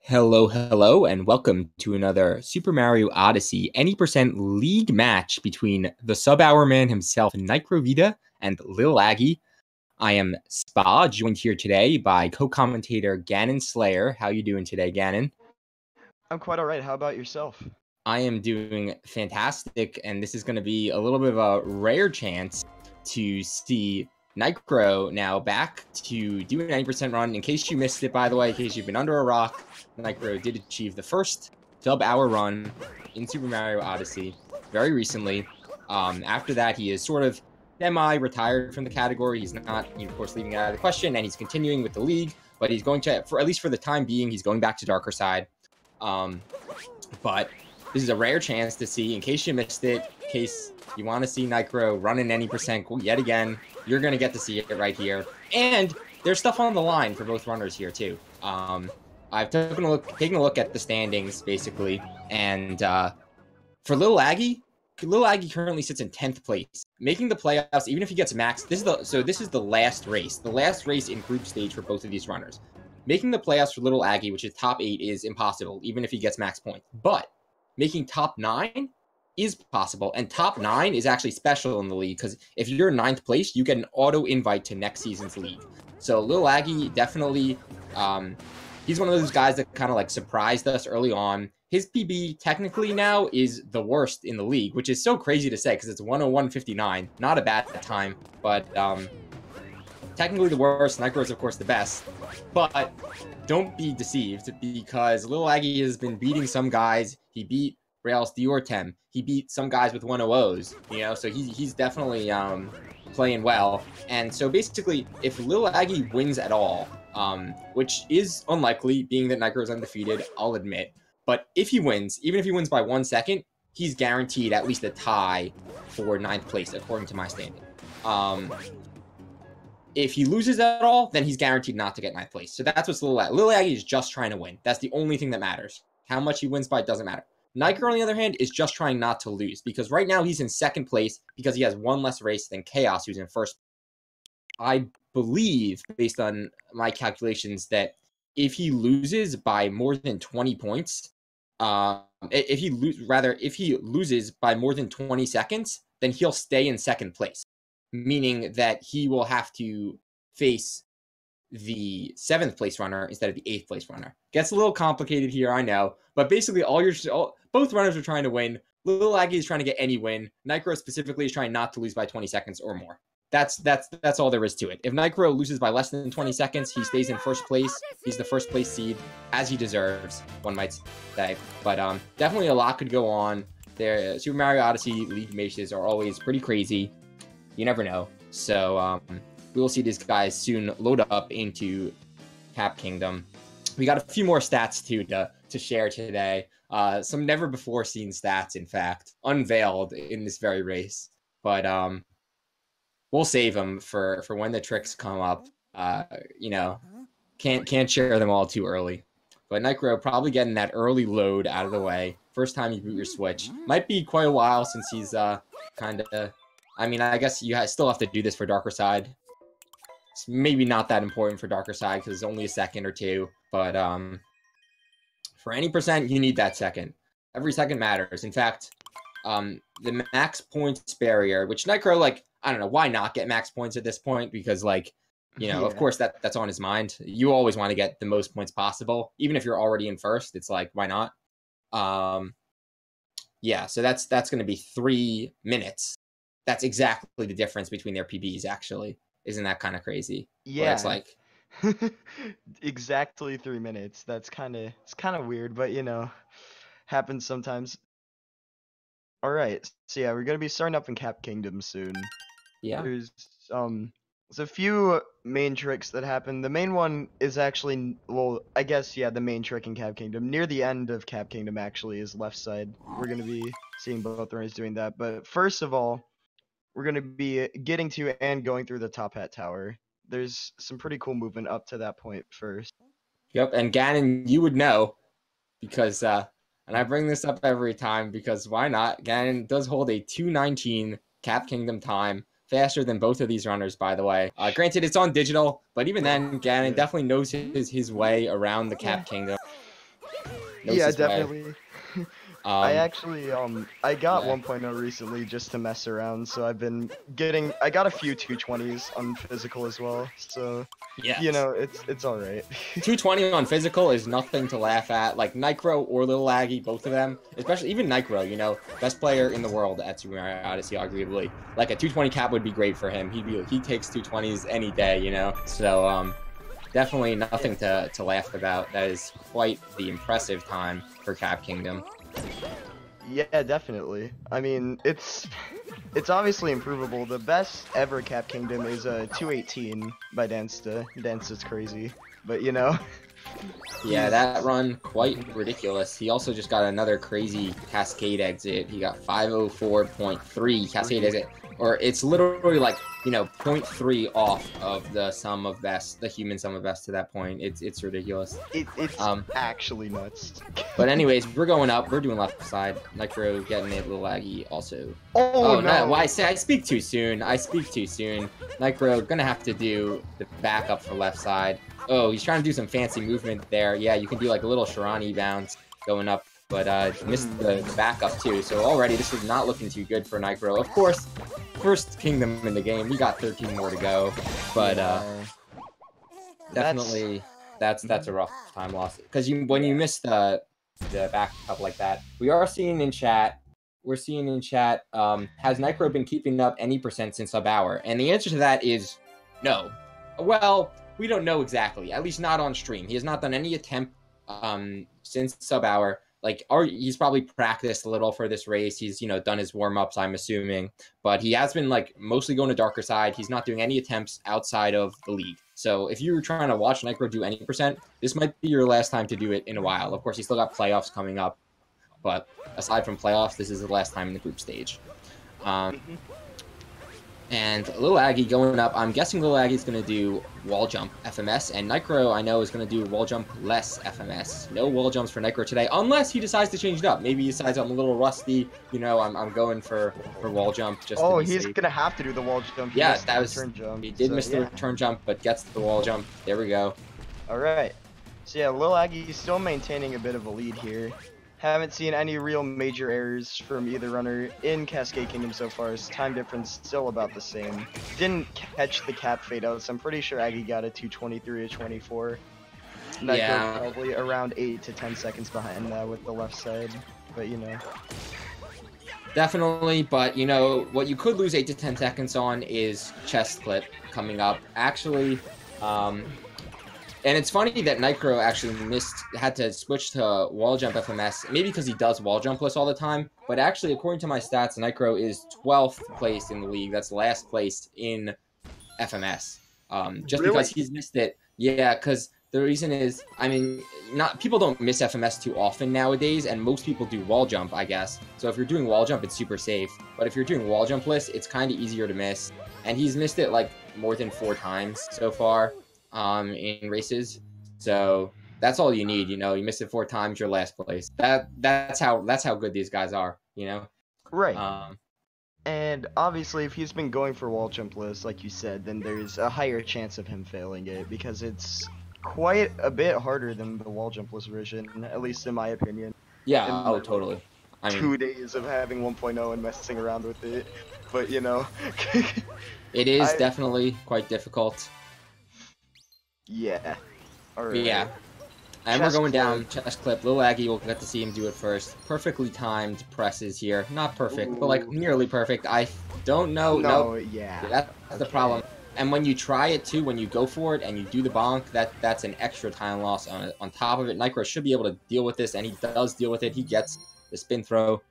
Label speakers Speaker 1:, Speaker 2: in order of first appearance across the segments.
Speaker 1: Hello, hello, and welcome to another Super Mario Odyssey any% league match between the sub-hour man himself, NicroVeda, and LilAggy. I am Spa, joined here today by co-commentator Ganon Slayer. How you doing today, Ganon?
Speaker 2: I'm quite all right. How about yourself?
Speaker 1: I am doing fantastic, and this is going to be a little bit of a rare chance to see Nicro now back to do a 90% run. In case you missed it, by the way, in case you've been under a rock, Nicro did achieve the first sub-hour run in Super Mario Odyssey very recently. After that, he is sort of semi-retired from the category. He's not, of course, leaving it out of the question, and he's continuing with the league, but he's going to, at least for the time being, he's going back to Darker Side. But this is a rare chance to see, in case you missed it, in case you want to see Nicro running any percent yet again, you're going to get to see it right here. And there's stuff on the line for both runners here, too. I've taken a look at the standings, basically, and for LilAggy currently sits in 10th place, making the playoffs, even if he gets max. This is the last race. The last race in group stage for both of these runners. Making the playoffs for LilAggy, which is top 8, is impossible, even if he gets max points. But making top 9 is possible, and top 9 is actually special in the league, because if you're in 9th place, you get an auto invite to next season's league. So LilAggy definitely, he's one of those guys that kind of like surprised us early on. His PB technically now is the worst in the league, which is so crazy to say because it's 101.59. Not a bad time, but technically the worst. Nicro is, of course, the best. But don't be deceived, because LilAggy has been beating some guys. He beat Rails Diortem. He beat some guys with 100s, you know, so he's definitely playing well. And so basically, if LilAggy wins at all, which is unlikely, being that Nicro is undefeated, I'll admit. But if he wins, even if he wins by 1 second, he's guaranteed at least a tie for 9th place, according to my standing. If he loses at all, then he's guaranteed not to get 9th place. So that's what's LilAggy. LilAggy is just trying to win. That's the only thing that matters. How much he wins by doesn't matter. Nicro, on the other hand, is just trying not to lose, because right now he's in 2nd place because he has 1 less race than Chaos, who's in 1st. I believe, based on my calculations, that if he loses by more than 20 points, if he loses by more than 20 seconds, then he'll stay in 2nd place. Meaning that he will have to face the 7th place runner instead of the 8th place runner. Gets a little complicated here, I know, but basically both runners are trying to win. LilAggy is trying to get any win. Nicro specifically is trying not to lose by 20 seconds or more. That's all there is to it. If Nicro loses by less than 20 seconds, he stays in 1st place. He's the 1st place seed, as he deserves, one might say. But definitely a lot could go on. There, Super Mario Odyssey league matches are always pretty crazy. You never know. So we will see these guys soon load up into Cap Kingdom. We got a few more stats too to share today. Some never before seen stats, in fact, unveiled in this very race. But we'll save them for when the tricks come up. You know, can't share them all too early. But Nicro probably getting that early load out of the way. First time you boot your Switch. Might be quite a while since he's kind of. I mean, I guess you still have to do this for Darker Side. It's maybe not that important for Darker Side because it's only a second or two. But for any percent, you need that second. Every second matters. In fact, the max points barrier, which Nicro, like, I don't know, why not get max points at this point? Because, like, you know, of course that's on his mind. You always want to get the most points possible. Even if you're already in 1st, it's like, why not? Yeah, so that's going to be 3 minutes. That's exactly the difference between their PBs, actually. Isn't that kind of crazy?
Speaker 2: Yeah.
Speaker 1: It's like
Speaker 2: exactly 3 minutes. It's kind of weird, but you know, happens sometimes. All right. So yeah, we're going to be starting up in Cap Kingdom soon.
Speaker 1: Yeah.
Speaker 2: There's a few main tricks that happen. The main one is actually, well, I guess, yeah, the main trick in Cap Kingdom. Near the end of Cap Kingdom, actually, is left side. We're going to be seeing both runners doing that. But first of all, we're going to be getting to and going through the Top Hat Tower. There's some pretty cool movement up to that point first.
Speaker 1: Yep, and Ganon, you would know, because, and I bring this up every time, because why not? Ganon does hold a 2:19 Cap Kingdom time, faster than both of these runners, by the way. Granted, it's on digital, but even then, Ganon definitely knows his way around the Cap Kingdom.
Speaker 2: Yeah,
Speaker 1: Nicest way.
Speaker 2: definitely. I actually I got
Speaker 1: yeah.
Speaker 2: 1.0 recently just to mess around, so I got a few 220s on physical as well. So, you
Speaker 1: Yes.
Speaker 2: know, it's all right.
Speaker 1: 220 on physical is nothing to laugh at. Like Nicro or LilAggy, both of them, especially even Nicro, you know, best player in the world at Super Mario Odyssey, arguably. Like a 220 cap would be great for him. He takes 220s any day, you know. So definitely
Speaker 2: Yeah.
Speaker 1: nothing to laugh about. That is quite the impressive time for Cap Kingdom.
Speaker 2: Yeah, definitely. I mean, it's obviously improvable. The best ever Cap Kingdom is 218 by Dansta. Dansta's crazy, but you know,
Speaker 1: Yeah,
Speaker 2: he's
Speaker 1: that run quite ridiculous. He also just got another crazy Cascade exit. He got 504.3 Cascade exit, or it's literally like, you know, 0.3 off of the sum of best, the human sum of best to that point. It's ridiculous.
Speaker 2: it's actually nuts.
Speaker 1: But anyways, we're going up. We're doing left side. Nicro getting it. LilAggy also.
Speaker 2: Oh
Speaker 1: Oh
Speaker 2: no!
Speaker 1: no! Why I speak too soon? I speak too soon. Nicro gonna have to do the backup for left side. Oh, he's trying to do some fancy movement there. Yeah, you can do like a little Shirani bounce going up, but missed the backup too. So already this is not looking too good for Nicro. Of course, first kingdom in the game. We got 13 more to go, but definitely that's a rough time loss because when you miss the backup like that, we are seeing in chat. We're seeing in chat, has Nicro been keeping up any percent since sub hour? And the answer to that is no. Well, we don't know exactly, at least not on stream. He has not done any attempt since sub hour. Like, he's probably practiced a little for this race. He's, you know, done his warm-ups, I'm assuming. But he has been, like, mostly going to darker side. He's not doing any attempts outside of the league. So if you're trying to watch Nicro do any percent, this might be your last time to do it in a while. Of course, he's still got playoffs coming up. But aside from playoffs, this is the last time in the group stage. And LilAggy going up. I'm guessing LilAggy is going to do wall jump FMS, and Nicro, I know, is going to do wall jump less FMS. No wall jumps for Nicro today, unless he decides to change it up. Maybe he decides I'm a little rusty. You know, I'm going for wall jump just to be
Speaker 2: he's
Speaker 1: safe.
Speaker 2: gonna have to do the wall jump.
Speaker 1: Yeah, that was
Speaker 2: return jump.
Speaker 1: He did miss the return jump, but gets the wall jump. There we go.
Speaker 2: All right. So yeah, LilAggy still maintaining a bit of a lead here. Haven't seen any real major errors from either runner in Cascade Kingdom so far. His time difference still about the same. Didn't catch the cap fade out, so I'm pretty sure Aggie got a 223 or 24. Nitro
Speaker 1: Yeah.
Speaker 2: probably around 8 to 10 seconds behind that with the left side, but you know.
Speaker 1: Definitely, but you know, what you could lose 8 to 10 seconds on is chest clip coming up. Actually, and it's funny that Nicro actually had to switch to wall jump FMS, maybe because he does wall jumpless all the time, but actually, according to my stats, Nicro is 12th place in the league. That's last place in FMS. Just
Speaker 2: Really?
Speaker 1: because he's missed it. Yeah, because the reason is, I mean, people don't miss FMS too often nowadays, and most people do wall jump, I guess. So if you're doing wall jump, it's super safe. But if you're doing wall jumpless, it's kind of easier to miss. And he's missed it like more than 4 times so far. In races, so that's all you need. You know, you miss it 4 times, you're last place. That's how good these guys are. You know,
Speaker 2: right. And obviously, if he's been going for wall jumpless, like you said, then there's a higher chance of him failing it because it's quite a bit harder than the wall jumpless version, at least in my opinion.
Speaker 1: Yeah. Oh, totally. I mean,
Speaker 2: 2 days of having 1.0 and messing around with it, but you know,
Speaker 1: it is definitely quite difficult.
Speaker 2: Yeah. Alright.
Speaker 1: Yeah. And we're going down chest clip. LilAggy will get to see him do it first. Perfectly timed presses here. Not perfect, but like nearly perfect. I don't know.
Speaker 2: No, yeah.
Speaker 1: That's the problem. And when you try it too, when you go for it and you do the bonk, that's an extra time loss on top of it. Nicro should be able to deal with this, and he does deal with it. He gets the spin throw.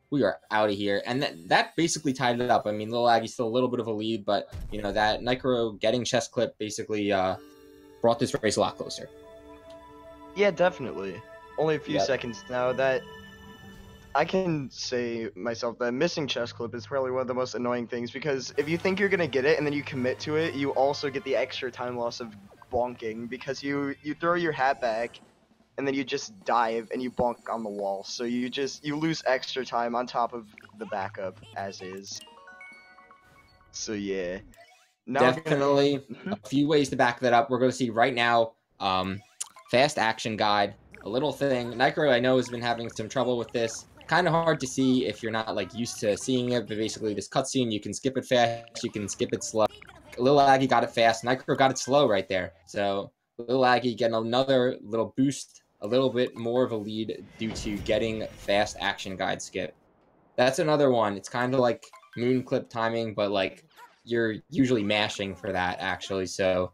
Speaker 1: We are out of here. And that basically tied it up. I mean, LilAggy's still a little bit of a lead, but you know, that Nicro getting chest clip basically brought this race a lot closer.
Speaker 2: Yeah, definitely. Only a few seconds now. That I can say myself that missing chest clip is probably one of the most annoying things, because if you think you're gonna get it and then you commit to it, you also get the extra time loss of bonking, because you throw your hat back and then you just dive and you bonk on the wall, so you lose extra time on top of the backup as is. So yeah. Now
Speaker 1: definitely a few ways to back that up. We're going to see right now, fast action guide. a little thing. Nicro, I know, has been having some trouble with this. Kind of hard to see if you're not like used to seeing it, but basically this cutscene, you can skip it fast, you can skip it slow. LilAggy got it fast, Nicro got it slow right there. So LilAggy getting another little boost, a little bit more of a lead due to getting fast action guide skip. That's another one. It's kind of like moon clip timing, but like you're usually mashing for that actually. So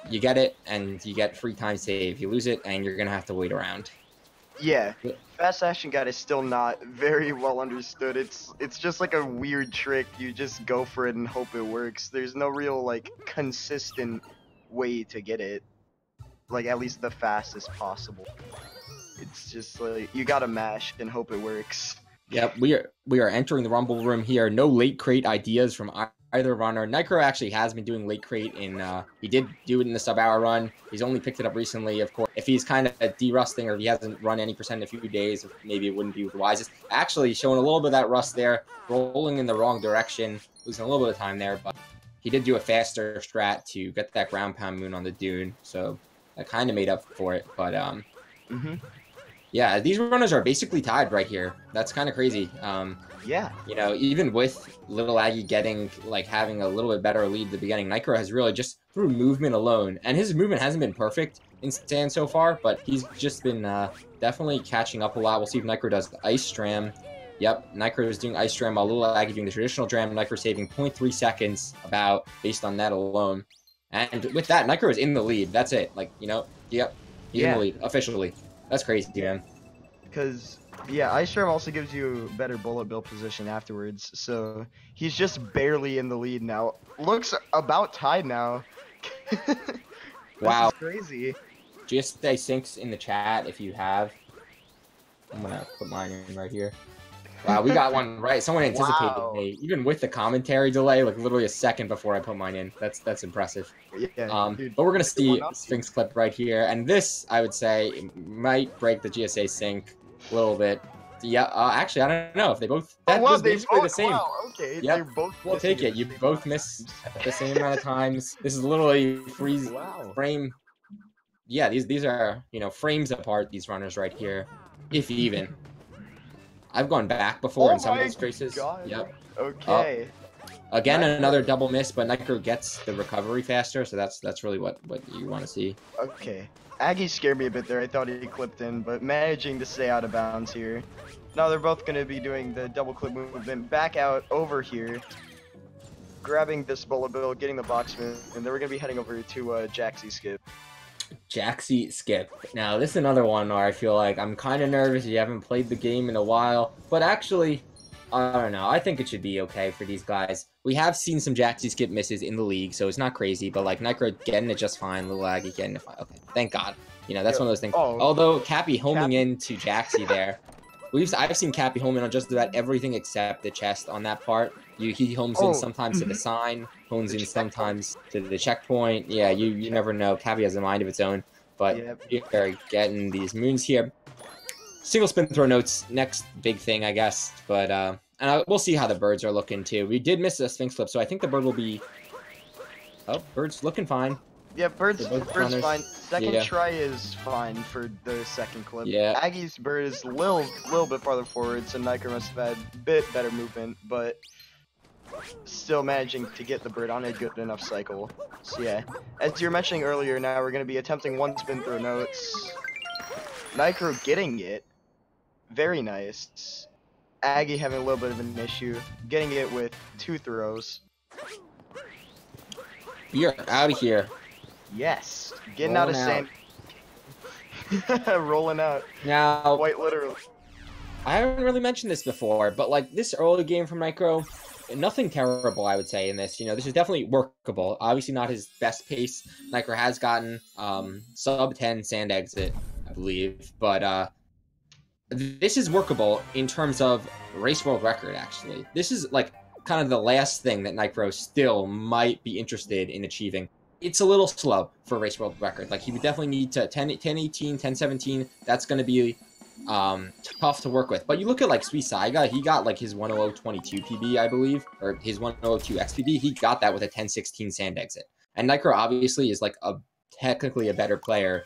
Speaker 1: you get it and you get free time save. You lose it and you're gonna have to wait around.
Speaker 2: Yeah, fast action guide is still not very well understood. It's just like a weird trick. You just go for it and hope it works. There's no real like consistent way to get it, like at least the fastest possible. It's just like you gotta mash and hope it works.
Speaker 1: Yep, we are entering the rumble room here. No late crate ideas from either runner. Nicro actually has been doing late crate in, he did do it in the sub-hour run. He's only picked it up recently, of course. If he's kind of de-rusting or if he hasn't run any percent in a few days, maybe it wouldn't be the wisest. Actually, showing a little bit of that rust there, rolling in the wrong direction, losing a little bit of time there, but he did do a faster strat to get that ground pound moon on the dune, so that kind of made up for it, but, yeah, these runners are basically tied right here. That's kind of crazy.
Speaker 2: Yeah.
Speaker 1: You know, even with LilAggy getting, like, having a little bit better lead at the beginning, Nicro has really just through movement alone, and his movement hasn't been perfect in Sand so far, but he's just been definitely catching up a lot. We'll see if Nicro does the Ice Dram. Yep, Nicro is doing Ice Dram while LilAggy doing the traditional Dram. Nicro saving 0.3 seconds about based on that alone. And with that, Nicro is in the lead. That's it. Like, you know, yep, he's in the lead officially. That's crazy, man.
Speaker 2: Because, yeah, Ice Dram also gives you better bullet bill position afterwards, so he's just barely in the lead now. Looks about tied now.
Speaker 1: Wow.
Speaker 2: Crazy.
Speaker 1: GSA syncs in the chat if you have. I'm gonna put mine in right here. Wow, we got one right. Someone anticipated me, even with the commentary delay, like literally a second before I put mine in. That's impressive.
Speaker 2: Yeah, dude,
Speaker 1: but we're gonna see Sphinx clip right here, and this I would say might break the GSA sync a little bit. Yeah, actually I don't know if they both. That was basically the same.
Speaker 2: Wow, okay,
Speaker 1: yep.
Speaker 2: They're both.
Speaker 1: We'll take it. You both miss the same amount of times. This is literally freeze frame. Yeah, these are, you know, frames apart. These runners right here, if even. I've gone back before in some of those traces. Yep.
Speaker 2: Okay.
Speaker 1: Again, another double miss, but Nicro gets the recovery faster, so that's really what you want to see.
Speaker 2: Okay. Aggie scared me a bit there. I thought he clipped in, but managing to stay out of bounds here. Now they're both going to be doing the double clip movement back out over here, grabbing this bullet bill, getting the box move, and then we're going to be heading over to Jaxie skip.
Speaker 1: Jaxie skip. Now, this is another one where I feel like I'm kind of nervous. You haven't played the game in a while, but actually, I don't know. I think it should be okay for these guys. We have seen some Jaxie skip misses in the league, so it's not crazy, but like Nicro getting it just fine, LilAggy getting it fine. Okay, thank God. You know, that's one of those things. Although Cappy homing into Jaxie there. I've seen Cappy home in on just about everything except the chest on that part. He homes in sometimes to the sign, homes in sometimes to the checkpoint. Yeah, you never know. Cappy has a mind of its own. But you're getting these moons here. Single spin throw notes, next big thing, I guess. But and we'll see how the birds are looking too. We did miss a Sphinx flip, so I think the bird will be. Oh, bird's looking fine.
Speaker 2: Yeah, bird's fine. Second try is fine for the second clip.
Speaker 1: Yeah.
Speaker 2: Aggie's bird is a little bit farther forward, so Nicro must have had a bit better movement, but still managing to get the bird on a good enough cycle. So yeah, as you were mentioning earlier, now we're going to be attempting one spin throw notes. Nicro getting it. Very nice. Aggie having a little bit of an issue, getting it with 2 throws.
Speaker 1: You're out of here.
Speaker 2: Yes, getting out of sand. Rolling out.
Speaker 1: Now,
Speaker 2: quite literally.
Speaker 1: I haven't really mentioned this before, but like this early game from Nicro, nothing terrible, I would say, in this. You know, this is definitely workable. Obviously not his best pace. Nicro has gotten sub 10 sand exit, I believe, but this is workable in terms of race world record, actually. This is like kind of the last thing that Nicro still might be interested in achieving. It's a little slow for race world record. Like, he would definitely need to 10-18, 10-17. That's going to be tough to work with. But you look at like Sweet Saiga, he got like his 10022 PB, I believe, or his 102 XPB. He got that with a 10-16 sand exit. And Nicro obviously is like technically a better player.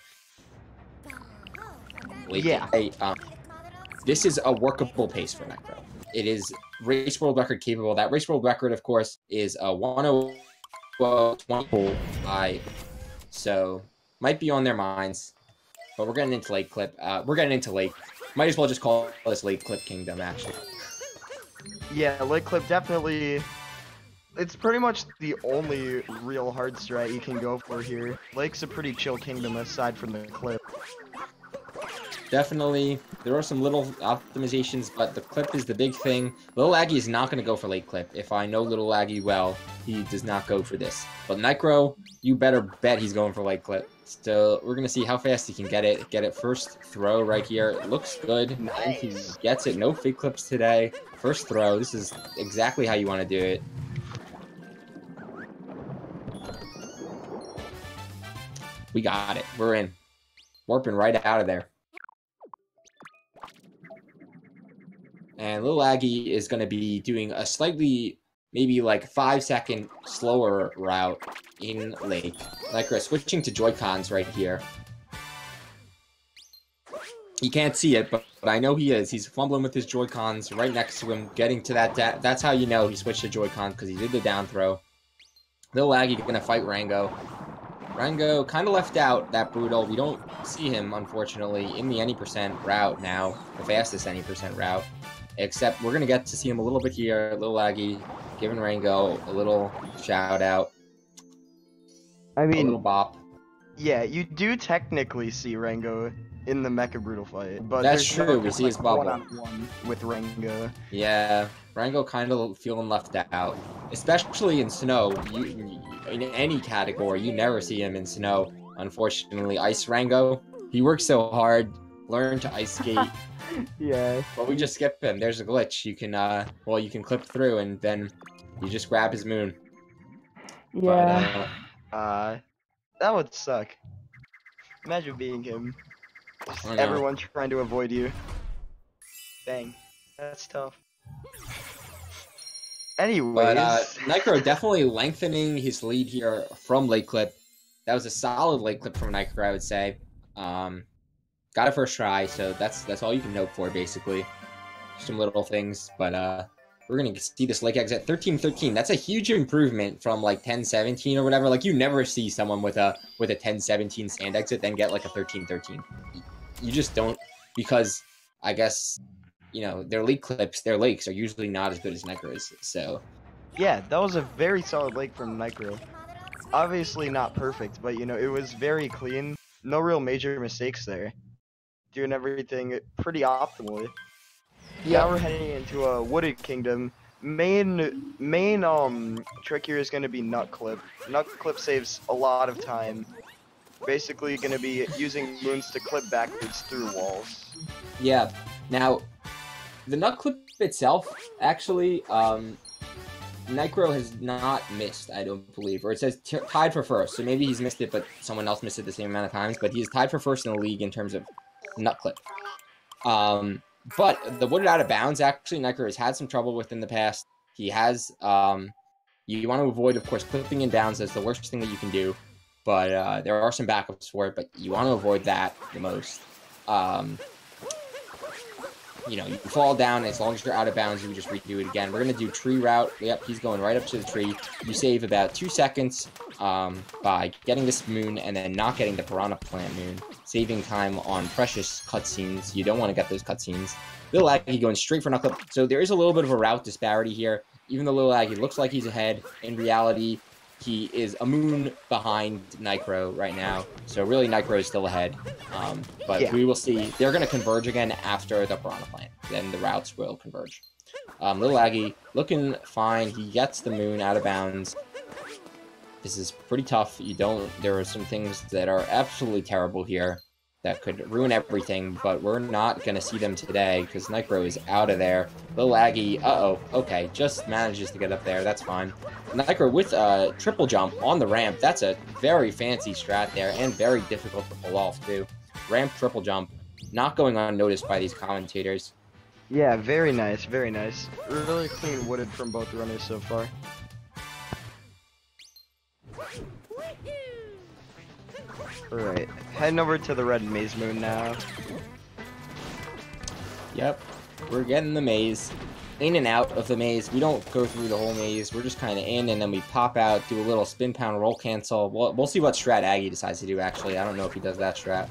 Speaker 1: late
Speaker 2: Yeah.
Speaker 1: game. This is a workable pace for Necro. It is race world record capable. That race world record, of course, is a 1:20 by, so might be on their minds. But we're getting into late clip. We're getting into late. Might as well just call this late clip kingdom, actually.
Speaker 2: Yeah, late clip definitely. It's pretty much the only real hard strat you can go for here. Lake's a pretty chill kingdom aside from the clip.
Speaker 1: Definitely, there are some little optimizations, but the clip is the big thing. LilAggy is not going to go for late clip. If I know LilAggy well, he does not go for this. But Nicro, you better bet he's going for late clip. So we're going to see how fast he can get it. Get it first throw right here. It looks good.
Speaker 2: Nice.
Speaker 1: And he gets it. No fake clips today. First throw. This is exactly how you want to do it. We got it. We're in. Warping right out of there. And LilAggy is going to be doing a slightly, maybe like 5-second slower route in lake. Like we're switching to Joy-Cons right here. You can't see it, but I know he is. He's fumbling with his Joy-Cons right next to him, getting to that. That's how you know he switched to Joy-Cons, because he did the down throw. LilAggy going to fight Rango. Rango kind of left out, that brutal. We don't see him, unfortunately, in the any percent route now, the fastest any percent route. Except we're going to get to see him a little bit here. LilAggy giving Rango a little shout out.
Speaker 2: I mean,
Speaker 1: a little bop.
Speaker 2: Yeah, you do technically see Rango in the Mecha Brutal fight, but
Speaker 1: That's
Speaker 2: there's
Speaker 1: true.
Speaker 2: no,
Speaker 1: We see his bubble.
Speaker 2: one-on-one with Rango.
Speaker 1: Yeah, Rango kind of feeling left out, especially in snow. In any category, you never see him in snow. Unfortunately, Ice Rango, he works so hard, learn to ice skate.
Speaker 2: Yeah.
Speaker 1: But we just skip him. There's a glitch. You can, well, you can clip through, and then you just grab his moon.
Speaker 2: Yeah. But, that would suck. Imagine being him. Just everyone trying to avoid you. Dang. That's tough. Anyways.
Speaker 1: But, Nicro definitely lengthening his lead here from late clip. That was a solid late clip from Nicro, I would say. Got it first try, so that's all you can note for, basically. Some little things, but we're gonna see this lake exit 13-13. That's a huge improvement from like 10-17 or whatever. Like you never see someone with a 10-17 stand exit then get like a 13-13. You just don't, because I guess their leak clips, their lakes are usually not as good as Nicro's. So
Speaker 2: yeah, that was a very solid lake from Nicro. Obviously not perfect, but it was very clean. No real major mistakes there. Doing everything pretty optimally. Yeah, now we're heading into a wooded kingdom. Main trick here is going to be nut clip. Nut clip saves a lot of time. Basically going to be using moons to clip backwards through walls.
Speaker 1: Yeah. Now, the nut clip itself, actually, Nicro has not missed, I don't believe. Or it says tied for first, so maybe he's missed it, but someone else missed it the same amount of times. But he's tied for first in the league in terms of nut clip. But the wooded out of bounds, actually, Nicro has had some trouble with in the past. He has, you want to avoid, of course, clipping in bounds. That's the worst thing that you can do. But there are some backups for it, but you want to avoid that the most. You fall down, as long as you're out of bounds, you just redo it again. We're going to do tree route. Yep, he's going right up to the tree. You save about 2 seconds by getting this moon and then not getting the Piranha Plant moon, saving time on precious cutscenes. You don't want to get those cutscenes. LilAggy going straight for knuckle. So there is a little bit of a route disparity here. Even though LilAggy looks like he's ahead, in reality, he is a moon behind Nicro right now. So really, Nicro is still ahead. But yeah, we will see. They're going to converge again after the Piranha Plant. Then the routes will converge. LilAggy looking fine. He gets the moon out of bounds. This is pretty tough. There are some things that are absolutely terrible here that could ruin everything, but we're not going to see them today because Nicro is out of there. LilAggy, okay, just manages to get up there. That's fine. Nicro with a triple jump on the ramp. That's a very fancy strat there and very difficult to pull off, too. Ramp triple jump, not going unnoticed by these commentators.
Speaker 2: Yeah, very nice, very nice. Really clean wooded from both runners so far. Alright, heading over to the red maze moon now.
Speaker 1: Yep, we're getting the maze. In and out of the maze. We don't go through the whole maze. We're just kind of in, and then we pop out, do a little spin, pound, roll, cancel. We'll see what strat Aggie decides to do, actually. I don't know if he does that strat.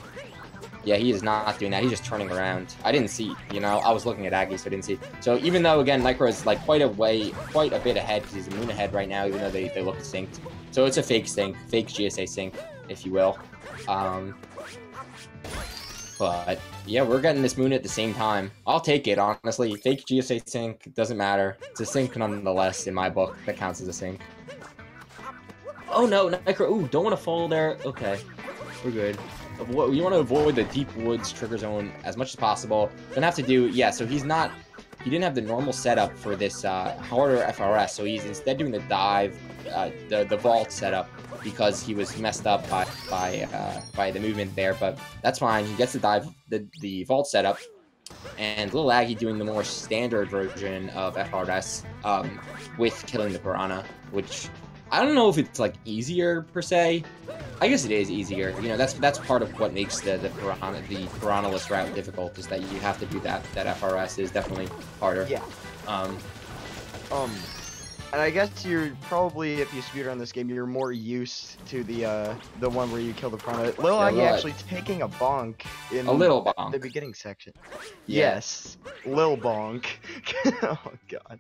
Speaker 1: Yeah, he is not doing that. He's just turning around. I didn't see, you know, I was looking at Aggie, so I didn't see. So even though, again, Nicro is like quite a bit ahead, because he's a moon ahead right now, even though they look synced. So it's a fake sync, fake GSA sync, if you will. But yeah, we're getting this moon at the same time. I'll take it, honestly. Fake GSA sync, doesn't matter. It's a sync nonetheless in my book. That counts as a sync. Oh no, Nicro. Ooh, don't want to fall there. Okay, we're good. You want to avoid the deep woods trigger zone as much as possible. Gonna have to do, yeah, so he didn't have the normal setup for this harder FRS, so he's instead doing the dive, the vault setup, because he was messed up by the movement there, but that's fine. He gets the dive, the vault setup, and LilAggy doing the more standard version of FRS with killing the piranha, which I don't know if it's like easier per se. I guess it is easier. You know, that's part of what makes the piranha-less route difficult, is that you have to do that. That FRS is definitely harder.
Speaker 2: Yeah. And I guess you're probably, if you speedrun this game, you're more used to the one where you kill the piranha. LilAggy actually taking a bonk in the beginning section. Yeah. Yes, Lil Bonk. Oh god.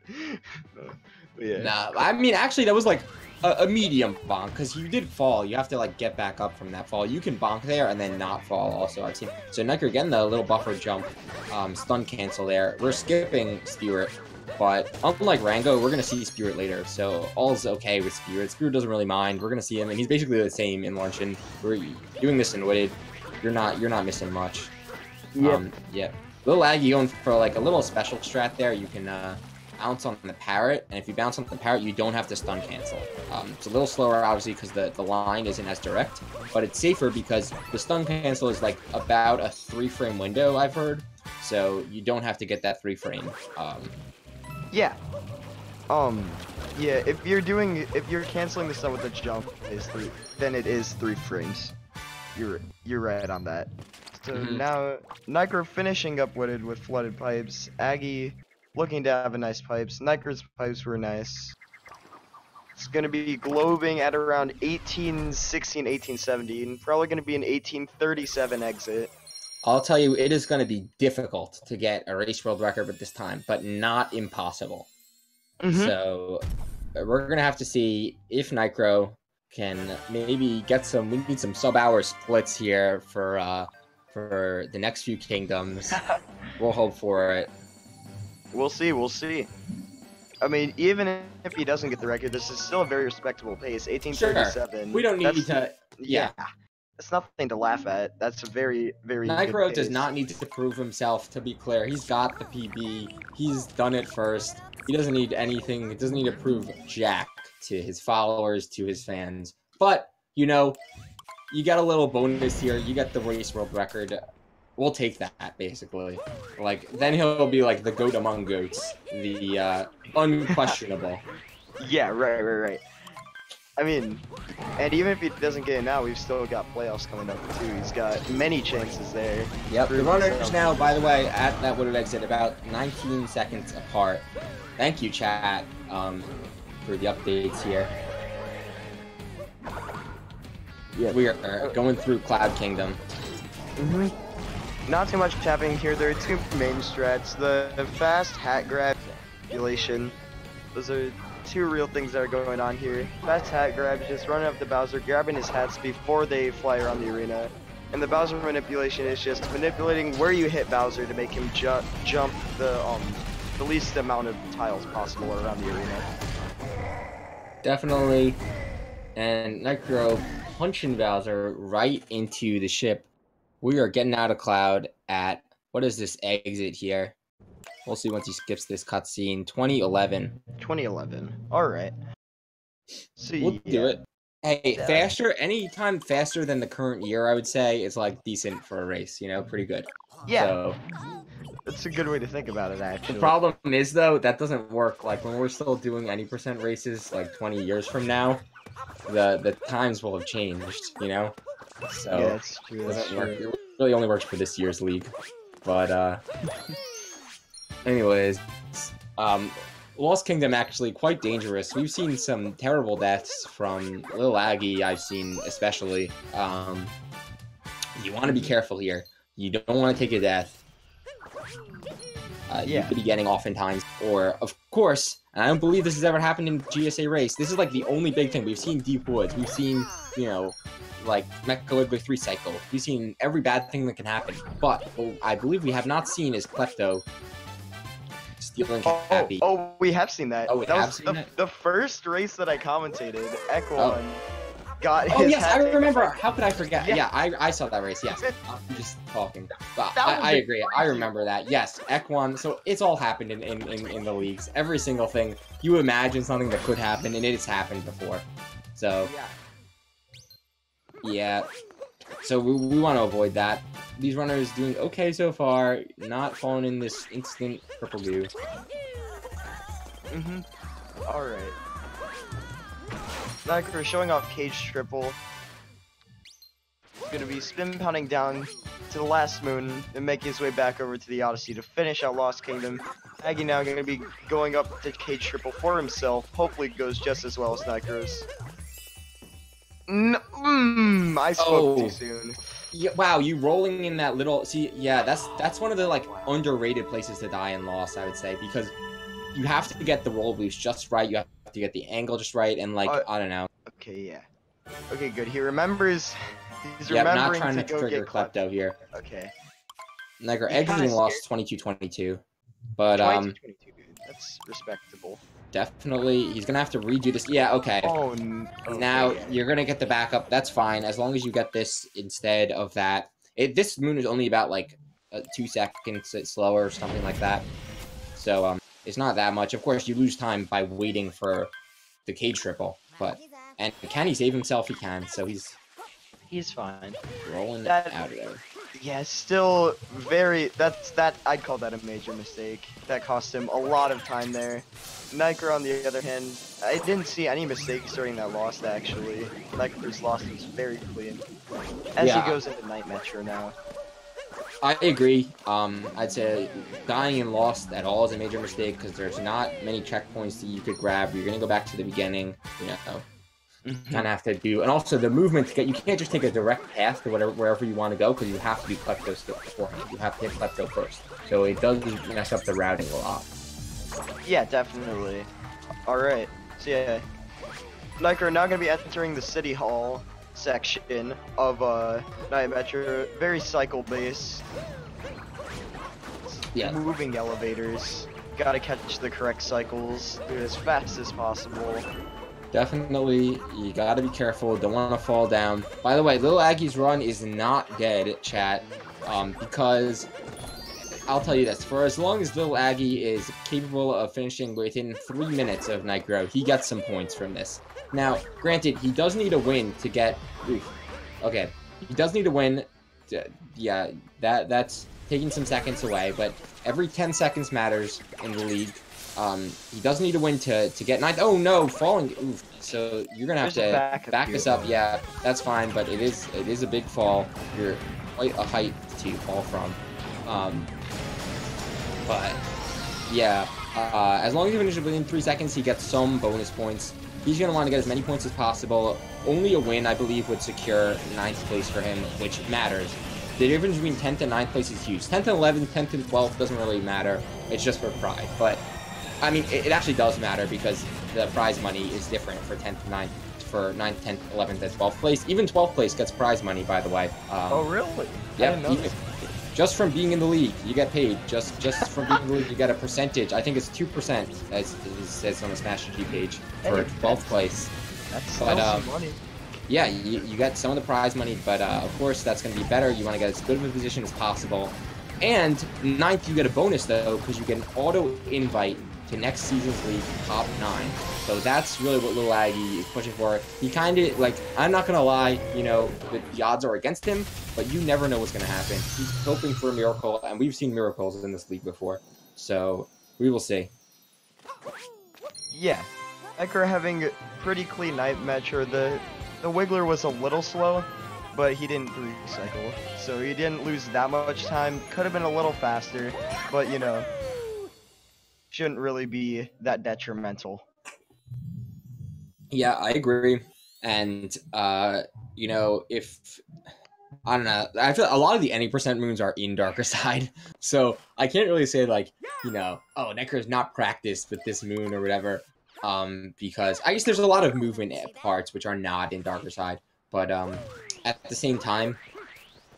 Speaker 2: Yeah.
Speaker 1: Nah, I mean, actually, that was like a medium bonk, because you did fall. You have to like get back up from that fall. You can bonk there and then not fall. Also, I've seen. So Nicro again, the little buffer jump, stun cancel there. We're skipping Spirit. But unlike Rango, we're going to see Spirit later, so all's okay with Spirit. Spirit doesn't really mind. We're going to see him, and he's basically the same in Luncheon. We're doing this in Witted. You're not missing much. Yeah. LilAggy going for like a little special strat there. You can bounce on the parrot, and if you bounce on the parrot, you don't have to stun cancel. It's a little slower, obviously, because the line isn't as direct, but it's safer because the stun cancel is like about a 3-frame window, I've heard, so you don't have to get that 3-frame.
Speaker 2: Yeah. Yeah, if you're canceling the stun with the jump, then it is 3 frames. You're right on that. So now, Nicro finishing up Witted with flooded pipes. Aggie looking to have a nice pipes. Nicro's pipes were nice. It's gonna be globing at around 1816, 1817. Probably gonna be an 1837 exit.
Speaker 1: I'll tell you, it is going to be difficult to get a race world record at this time, but not impossible. So we're going to have to see if Nicro can maybe get some. We need some sub-hour splits here for the next few kingdoms. We'll hope for it.
Speaker 2: We'll see. We'll see. I mean, even if he doesn't get the record, this is still a very respectable pace. 1837.
Speaker 1: Sure. We don't need to. Yeah.
Speaker 2: It's nothing to laugh at. That's a very, very
Speaker 1: Nicro does not need to prove himself, to be clear. He's got the PB. He's done it first. He doesn't need anything. He doesn't need to prove jack to his followers, to his fans. But, you know, you got a little bonus here. You got the race world record. We'll take that, basically. Like, then he'll be like the goat among goats. The unquestionable.
Speaker 2: Yeah, right. I mean, and even if he doesn't get it now, we've still got playoffs coming up too. He's got many chances there.
Speaker 1: Yep, the runners now, by the way, at that Witted exit about 19 seconds apart. Thank you, chat, for the updates here. Yeah, we are going through Cloud Kingdom.
Speaker 2: Not too much happening here. There are 2 main strats. The fast hat grab manipulation. Those are 2 real things that are going on here. Fast hat grab, just running up to Bowser, grabbing his hats before they fly around the arena. And the Bowser manipulation is just manipulating where you hit Bowser to make him jump the least amount of tiles possible around the arena.
Speaker 1: Definitely. And Nicro punching Bowser right into the ship. We are getting out of Cloud at, what is this exit here? We'll see once he skips this cutscene. 2011.
Speaker 2: 2011. Alright. So,
Speaker 1: we'll do it. Hey, faster, anytime faster than the current year, I would say, is like decent for a race, you know, pretty good.
Speaker 2: Yeah.
Speaker 1: So,
Speaker 2: that's a good way to think about it, actually.
Speaker 1: the problem is, though, that doesn't work. Like, when we're still doing any percent races, like 20 years from now, the times will have changed, you know? So,
Speaker 2: yeah, that's true.
Speaker 1: It doesn't work. It really only works for this year's league. But, Anyways, um, Lost Kingdom actually quite dangerous. We've seen some terrible deaths from LilAggy. I've seen especially. You want to be careful here. You don't want to take a death. You could be getting oftentimes, or of course, and I don't believe this has ever happened in GSA race. This is like the only big thing. We've seen Deep Woods. We've seen, you know, like Mecha 3 Cycle. We've seen every bad thing that can happen. But what I believe we have not seen is Klepto stealing Happy.
Speaker 2: Oh, we have seen that.
Speaker 1: Oh, we
Speaker 2: that
Speaker 1: have
Speaker 2: was
Speaker 1: seen that?
Speaker 2: the first race that I commentated. Ekwon got his.
Speaker 1: Oh yes, I
Speaker 2: Happy.
Speaker 1: remember. How could I forget?
Speaker 2: Yeah.
Speaker 1: Yeah, I saw that race. Yes, I'm just talking. But
Speaker 2: That was
Speaker 1: I agree. I
Speaker 2: crazy.
Speaker 1: remember that. Yes, Ekwon. So it's all happened in the leagues. Every single thing you imagine something that could happen, and it's happened before. So yeah. So we want to avoid that. These runners doing okay so far, not falling in this instant purple goo.
Speaker 2: Alright. Nycro showing off cage triple. Gonna be spin pounding down to the last moon and making his way back over to the Odyssey to finish out Lost Kingdom. Aggie now gonna be going up to cage triple for himself. Hopefully it goes just as well as Nycro's. I spoke too soon.
Speaker 1: Yeah, wow, you rolling in that little... See, yeah, that's one of the, like, underrated places to die in Lost, I would say, because you have to get the roll boost just right, you have to get the angle just right, and, like, I don't know.
Speaker 2: Okay, yeah. Okay, good. He remembers... He's
Speaker 1: Yeah,
Speaker 2: remembering
Speaker 1: not trying to
Speaker 2: go
Speaker 1: trigger
Speaker 2: get
Speaker 1: Klepto here.
Speaker 2: Okay.
Speaker 1: Nigro exiting Lost 22-22, but,
Speaker 2: 22, that's respectable.
Speaker 1: definitely, he's gonna have to redo this. Yeah, okay.
Speaker 2: Oh,
Speaker 1: Now, you're gonna get the backup. That's fine, as long as you get this instead of that. This moon is only about, like, 2 seconds slower or something like that. So, it's not that much. Of course, you lose time by waiting for the cage triple. And can he save himself? He can, so
Speaker 2: he's fine.
Speaker 1: Rolling out of there.
Speaker 2: Yeah, still very... I'd call that a major mistake. That cost him a lot of time there. Nycro, on the other hand, I didn't see any mistakes during that loss, actually. Nycro's loss was very clean. As he goes into Night Metro now.
Speaker 1: I agree. I'd say dying in Lost at all is a major mistake, because there's not many checkpoints that you could grab. You're gonna go back to the beginning, you know. Kind of have to do, and also the movement to get. You can't just take a direct path to wherever you want to go, because you have to do Klepto still beforehand. You have to hit Klepto first, so it does mess up the routing a lot.
Speaker 2: Yeah, definitely. Alright, so yeah. Nycro now gonna be entering the City Hall section of Night Metro. Very cycle based.
Speaker 1: Yeah.
Speaker 2: Moving elevators. Gotta catch the correct cycles, do it as fast as possible.
Speaker 1: Definitely, you gotta be careful, don't want to fall down. By the way, LilAggy's run is not dead, chat, because I'll tell you this, for as long as LilAggy is capable of finishing within 3 minutes of Nycro, he gets some points from this. Now, granted, he does need a win to get... Okay, he does need a win. Yeah, that's taking some seconds away, but every 10 seconds matters in the league. He does need a win to get 9th. Oh no, falling. Oof. So you're gonna have to back this up. Yeah, that's fine, but it is a big fall. You're quite a height to fall from. But yeah, as long as he finishes within 3 seconds, he gets some bonus points. He's gonna want to get as many points as possible. Only a win, I believe, would secure 9th place for him, which matters. The difference between 10th and 9th place is huge. 10th and 11th, 10th and 12th doesn't really matter. It's just for pride. But I mean, it actually does matter, because the prize money is different for 10th and 9th, for 9th, 10th, 11th, and 12th place. Even 12th place gets prize money, by the way. Oh,
Speaker 2: really?
Speaker 1: Yeah, just from being in the league, you get paid. Just from being in the league, you get a percentage. I think it's 2%, as it says on the Smash GG page, for 12th place.
Speaker 2: That's some money.
Speaker 1: Yeah, you get some of the prize money, but of course that's going to be better. You want to get as good of a position as possible. And 9th, you get a bonus, though, because you get an auto-invite to next season's league top 9. So that's really what LilAggy is pushing for. He kind of, like, I'm not gonna lie, you know, the odds are against him, but you never know what's gonna happen. He's hoping for a miracle, and we've seen miracles in this league before. So we will see.
Speaker 2: Yeah, Nycro having pretty clean Night Metro. The Wiggler was a little slow, but he didn't recycle, so he didn't lose that much time. Could have been a little faster, but you know, shouldn't really be that detrimental.
Speaker 1: Yeah, I agree. And you know, if I don't know, I feel a lot of the any percent moons are in Darker Side, so I can't really say like, you know, oh, Necro's not practiced with this moon or whatever. Because I guess there's a lot of movement parts which are not in Darker Side, but at the same time,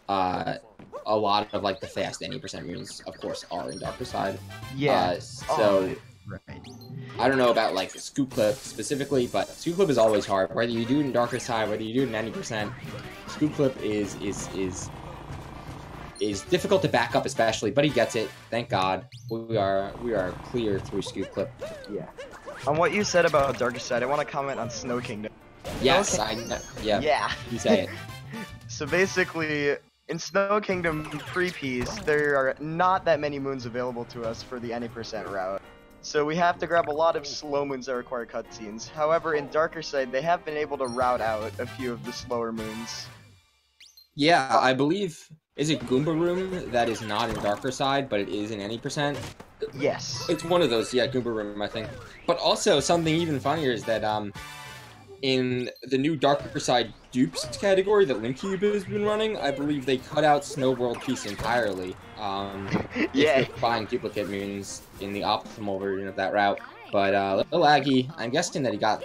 Speaker 1: a lot of like the fast any percent moons, of course, are in Darker Side.
Speaker 2: Yeah.
Speaker 1: So.
Speaker 2: Right.
Speaker 1: I don't know about like Scoop Clip specifically, but Scoop Clip is always hard. Whether you do it in Darker Side, whether you do it in 90%, Scoop Clip is difficult to back up, especially. But he gets it. Thank God. We are clear through Scoop Clip.
Speaker 2: Yeah. On what you said about Darker Side, I want to comment on Snow Kingdom.
Speaker 1: Yes, yeah.
Speaker 2: Yeah.
Speaker 1: You say it.
Speaker 2: So basically, in Snow Kingdom pre-piece, there are not that many moons available to us for the any percent route. So we have to grab a lot of slow moons that require cutscenes. However, in Darker Side, they have been able to route out a few of the slower moons.
Speaker 1: Yeah, I believe, is it Goomba Room that is not in Darker Side, but it is in any percent?
Speaker 2: Yes.
Speaker 1: It's one of those, yeah, Goomba Room, I think. But also, something even funnier is that, in the new Darker Side dupes category that LilAggy has been running, I believe they cut out Snow World Peace entirely.
Speaker 2: Yeah.
Speaker 1: If you're buying duplicate moons in the optimal version of that route. But LilAggy, I'm guessing that he got.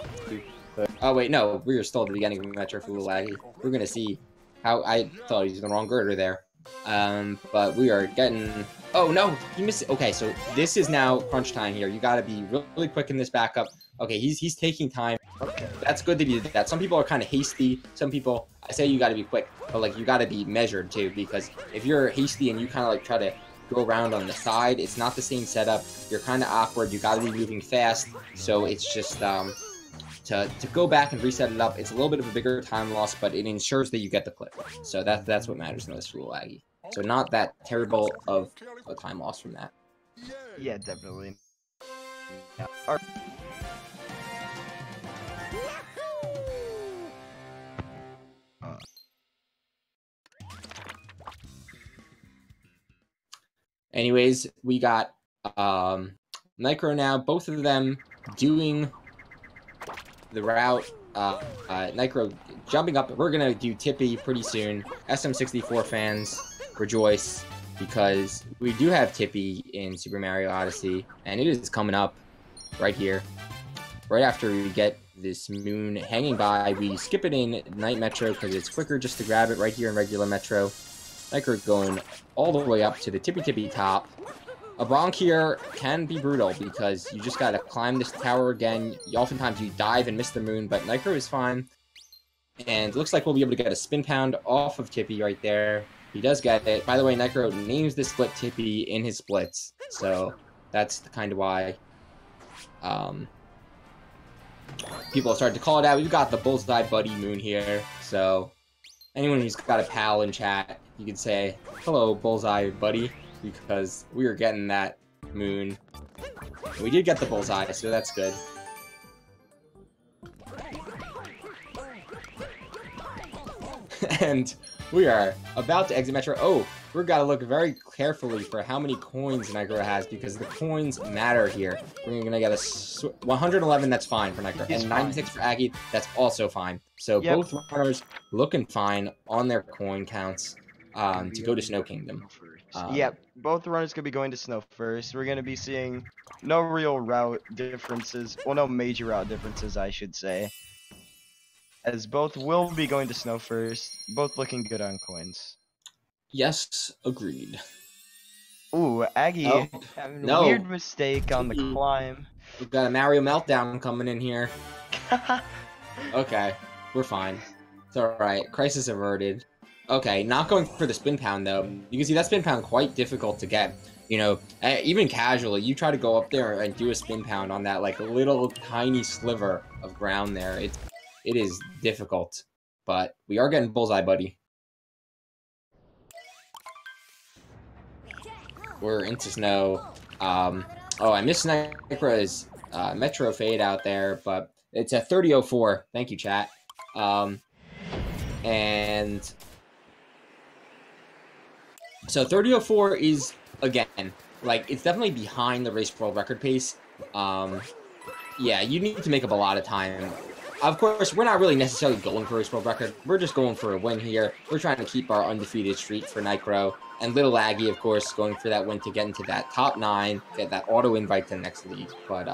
Speaker 1: Oh wait, no, we are still at the beginning of Metro for LilAggy. We're gonna see how I thought he was in the wrong girder there. But we are getting. Oh no, he missed it. Okay, so this is now crunch time here. You gotta be really quick in this backup. Okay, he's taking time.
Speaker 2: Okay.
Speaker 1: That's good that he did that. Some people are kind of hasty. Some people, I say you got to be quick, but like you got to be measured too, because if you're hasty and you kind of like try to go around on the side, it's not the same setup. You're kind of awkward. You got to be moving fast. So it's just to go back and reset it up. It's a little bit of a bigger time loss, but it ensures that you get the clip. So that's what matters most for LilAggy. So not that terrible of a time loss from that.
Speaker 2: Yeah, definitely. Yeah. All right.
Speaker 1: Anyways, we got Nicro now, both of them doing the route. Nicro jumping up. We're going to do Tippy pretty soon. SM64 fans, rejoice, because we do have Tippy in Super Mario Odyssey, and it is coming up right here. Right after we get this moon hanging by, we skip it in Night Metro because it's quicker just to grab it right here in regular Metro. Nicro going all the way up to the tippy top. A bonk here can be brutal because you just gotta climb this tower again. Oftentimes you dive and miss the moon, but Nicro is fine. And it looks like we'll be able to get a spin pound off of Tippy right there. He does get it. By the way, Nicro names the split Tippy in his splits, so that's kind of why people started to call it out. We've got the Bullseye Buddy moon here, so anyone who's got a pal in chat, you could say, hello, Bullseye Buddy, because we are getting that moon. We did get the Bullseye, so that's good. And we are about to exit Metro. Oh, we've got to look very carefully for how many coins Nicro has, because the coins matter here. We're going to get a 111, that's fine for Nicro, and 96 for Aggie, that's also fine. So both runners looking fine on their coin counts to go to Snow Kingdom.
Speaker 2: Yep, both runners could be going to Snow first. We're going to be seeing no real route differences. Well, no major route differences, I should say. As both will be going to Snow first, both looking good on coins.
Speaker 1: Yes, agreed.
Speaker 2: Ooh, Aggie having a weird mistake on the climb.
Speaker 1: We've got a Mario Meltdown coming in here. Okay, we're fine. It's alright. Crisis averted. Okay, not going for the spin pound, though. You can see that spin pound quite difficult to get. You know, even casually, you try to go up there and do a spin pound on that, like, little tiny sliver of ground there. It is difficult, but we are getting Bullseye Buddy. We're into Snow. Oh, I missed Nicro's Metro fade out there, but it's a 30:04. Thank you, chat. And so 30:04 is, again, Like, it's definitely behind the race world record pace. Yeah, you need to make up a lot of time. Of course, we're not really necessarily going for a race world record. We're just going for a win here. We're trying to keep our undefeated streak for Nicro. And LilAggy, of course, going for that win to get into that top 9, get that auto invite to the next league. But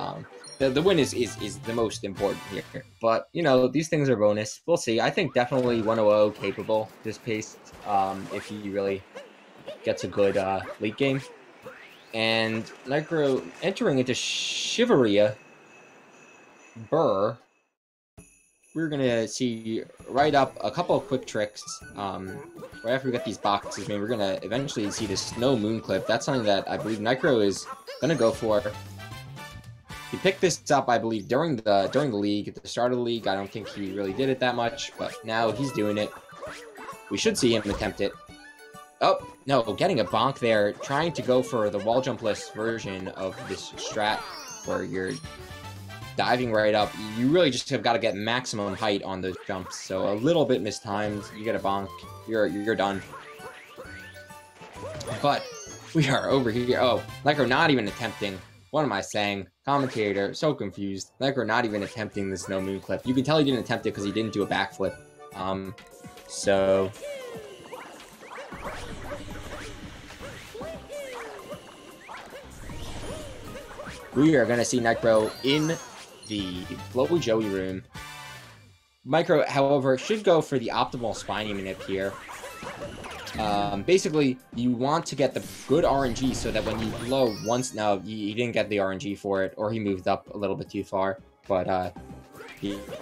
Speaker 1: the win is the most important here. But, you know, these things are bonus. We'll see. I think definitely 100 capable this pace if he really gets a good late game. And Nicro entering into Shiveria Burr. We're going to see right up a couple of quick tricks. Right after we get these boxes, we're going to eventually see the Snow Moon clip. That's something that I believe Nicro is going to go for. He picked this up, I believe, during the league, at the start of the league. I don't think he really did it that much, but now he's doing it. We should see him attempt it. Oh, no, getting a bonk there, trying to go for the wall jump-less version of this strat, where you're diving right up. You really just have got to get maximum height on those jumps, so a little bit mistimed. You get a bonk, you're done. But we are over here. Oh, Nicro not even attempting. What am I saying? Commentator, so confused. Nicro not even attempting the Snow Moon clip. You can tell he didn't attempt it because he didn't do a backflip. So we are going to see Nicro in the Flowy Joey room. Nicro, however, should go for the optimal spiny manip here. Basically, you want to get the good RNG so that when you blow once... No, he didn't get the RNG for it, or he moved up a little bit too far. But,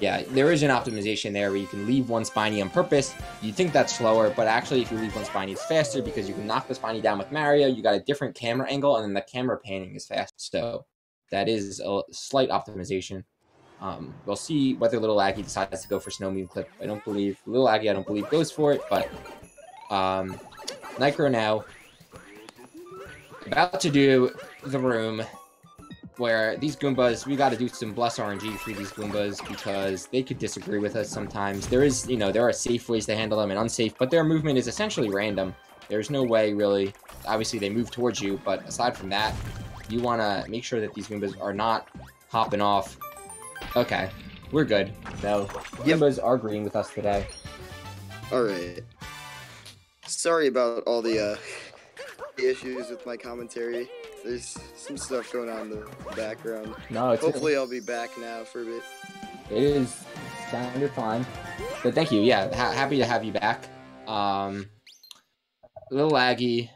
Speaker 1: yeah, there is an optimization there where you can leave one spiny on purpose. You think that's slower, but actually if you leave one spiny, it's faster because you can knock the spiny down with Mario. You got a different camera angle, and then the camera panning is fast. So that is a slight optimization. We'll see whether LilAggy decides to go for Snow Moon clip. I don't believe LilAggy goes for it, but Nicro now about to do the room where these Goombas, we got to do some bless RNG for these Goombas because they could disagree with us sometimes. There is, you know, there are safe ways to handle them and unsafe, but their movement is essentially random. There's no way really. Obviously they move towards you, but aside from that, you want to make sure that these Goombas are not hopping off. Okay, we're good. So, Goombas are agreeing with us today.
Speaker 3: Alright. Sorry about all the issues with my commentary. There's some stuff going on in the background.
Speaker 1: No, it's
Speaker 3: hopefully I'll be back now for a bit.
Speaker 1: It is sounded fine. But thank you. Yeah, happy to have you back. LilAggy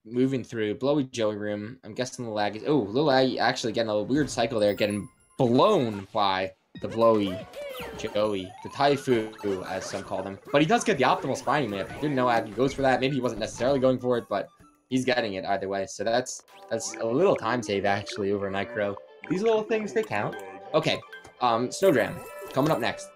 Speaker 1: moving through Blowy Joey room. I'm guessing LilAggy. Oh, LilAggy actually getting a weird cycle there, getting blown by the Blowy Joey, the Taifu, as some call them. But he does get the optimal spiny man. Didn't know Aggie goes for that. Maybe he wasn't necessarily going for it, but he's getting it either way. So that's a little time save actually over Nicro. These little things, they count. Okay, Snowdram coming up next.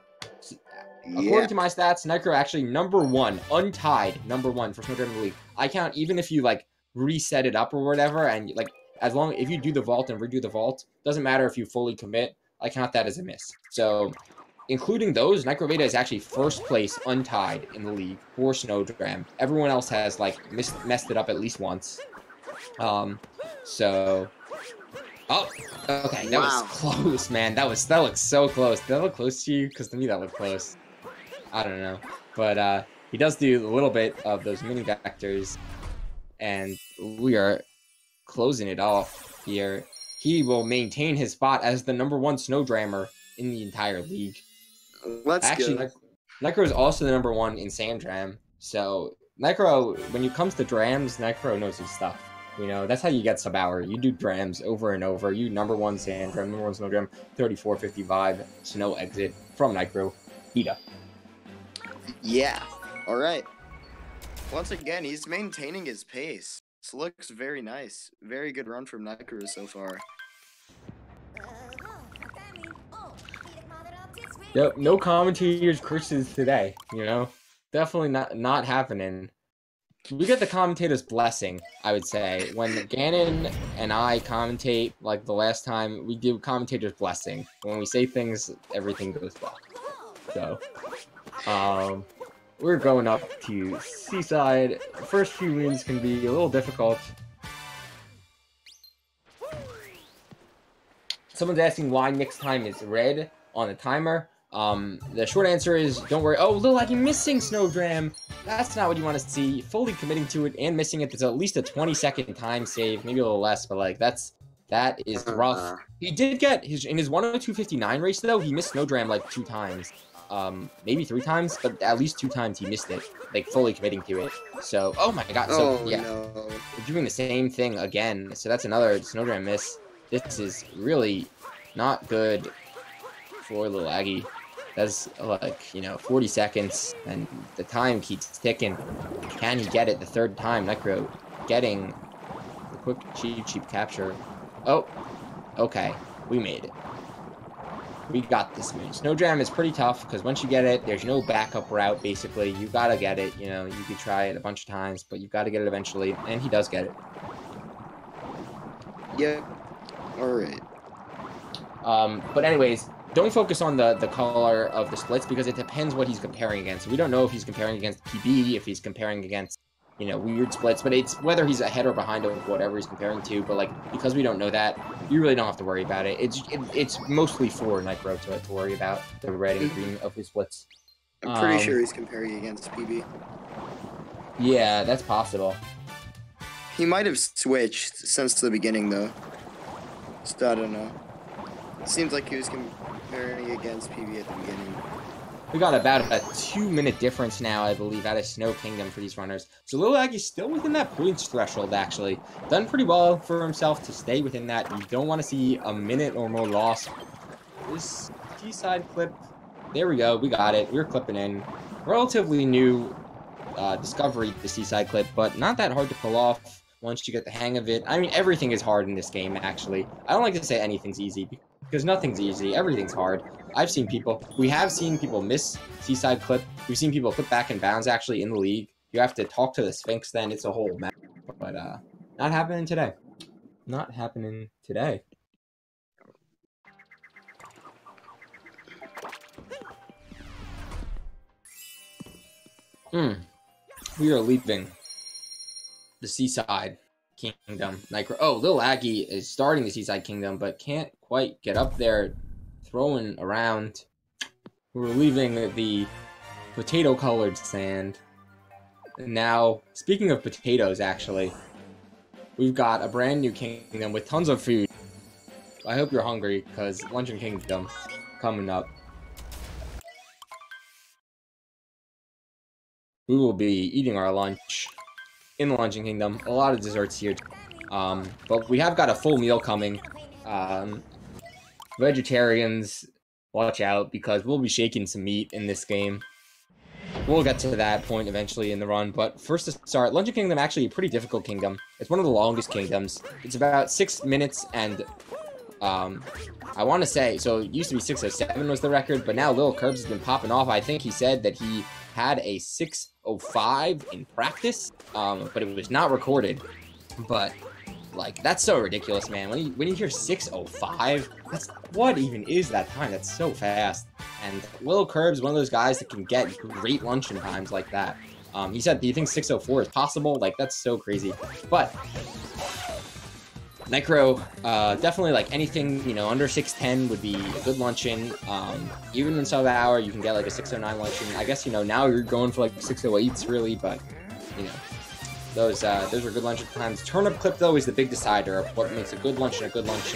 Speaker 1: According to my stats, Nicro actually #1, untied #1 for Snowdram in the league. I count even if you like reset it up or whatever, and like as long if you do the vault and redo the vault, doesn't matter if you fully commit. I count that as a miss. So, including those, NicroVeda is actually first place untied in the league for Snowdram. Everyone else has like messed it up at least once. So, oh, okay, that was close, man. That looked so close. Did that look close to you? Because to me that looked close. I don't know, but he does do a little bit of those mini vectors, and we are closing it off here. He will maintain his spot as the #1 Snowdrammer in the entire league.
Speaker 3: Let's go.
Speaker 1: Nicro is also the #1 in Sandram. So Nicro, when it comes to drams, Nicro knows his stuff. You know, that's how you get sub-hour. You do drams over and over. You #1 Sandram, #1 Snowdram, 3455 Snow exit from NicroVeda.
Speaker 3: Yeah. All right. Once again, he's maintaining his pace. This looks very nice. Very good run from Nicro so far.
Speaker 1: Yep, no commentators curses today, you know? Definitely not happening. We get the commentator's blessing, I would say. When Gannon and I commentate, like the last time, we do commentator's blessing. When we say things, everything goes well. So, we're going up to Seaside. The first few wins can be a little difficult. Someone's asking why Nick's time is red on the timer. The short answer is, don't worry. Oh, LilAggy missing Snowdram. That's not what you want to see. Fully committing to it and missing it. There's at least a 20-second time save, maybe a little less, but like that is rough. He did get in his 102.59 race though. He missed Snowdram like 2 times, maybe 3 times, but at least 2 times he missed it, like fully committing to it. So, oh my god. So yeah, we're doing the same thing again. So that's another Snowdram miss. This is really not good for LilAggy. That's like, 40 seconds, and the time keeps ticking. Can he get it the 3rd time? Necro getting the quick, cheap capture. Oh, okay. We made it. We got this moon. Snowdram is pretty tough, because once you get it, there's no backup route, basically. You gotta get it, you could try it a bunch of times, but you've got to get it eventually, and he does get it.
Speaker 3: Yeah. Alright.
Speaker 1: But anyways, don't focus on the color of the splits, because it depends what he's comparing against. We don't know if he's comparing against PB, if he's comparing against, weird splits, but it's whether he's ahead or behind of whatever he's comparing to. But like, because we don't know that, you really don't have to worry about it. It's mostly for Nicro to worry about the red and green of his splits.
Speaker 3: I'm pretty sure he's comparing against PB.
Speaker 1: Yeah, that's possible.
Speaker 3: He might have switched since the beginning though. So I don't know. It seems like he was comparing against PB at the beginning.
Speaker 1: We got about a 2-minute difference now, I believe, out of Snow Kingdom for these runners. So LilAggy's still within that points threshold, actually. Done pretty well for himself to stay within that. You don't want to see a minute or more loss. This T-side clip, there we go, we got it. We're clipping in. Relatively new discovery, the Seaside clip, but not that hard to pull off once you get the hang of it. I mean, everything is hard in this game, actually. I don't like to say anything's easy, because nothing's easy. Everything's hard. We have seen people miss Seaside clip. We've seen people clip back and bounds, actually, in the league. You have to talk to the Sphinx then. It's a whole mess. But, not happening today. Not happening today. We are leaving the Seaside Kingdom. LilAggy is starting the Seaside Kingdom, but can't quite get up there, throwing around. We're leaving the potato-colored sand. Now, speaking of potatoes, actually, we've got a brand new kingdom with tons of food. I hope you're hungry, because Luncheon Kingdom coming up. We will be eating our lunch in the Luncheon Kingdom. A lot of desserts here. But we have got a full meal coming. Vegetarians, watch out, because we'll be shaking some meat in this game. We'll get to that point eventually in the run, but first to start, Luncheon Kingdom actually a pretty difficult kingdom. It's one of the longest kingdoms. It's about 6 minutes, and I want to say, so it used to be 6:07 was the record, but now Lil Curbs has been popping off. I think he said that he had a 6:05 in practice, but it was not recorded. But like, that's so ridiculous, man. When you hear 6:05, that's, what even is that time? That's so fast. And Lil Curbs, one of those guys that can get great luncheon times like that. He said, do you think 6:04 is possible? Like, that's so crazy. But Nicro, definitely, like, anything, under 6:10 would be a good luncheon. Even in sub hour, you can get like a 6:09 luncheon. I guess, now you're going for like 6:08s really, but those are good luncheon times. Turnip clip though is the big decider of what makes a good luncheon,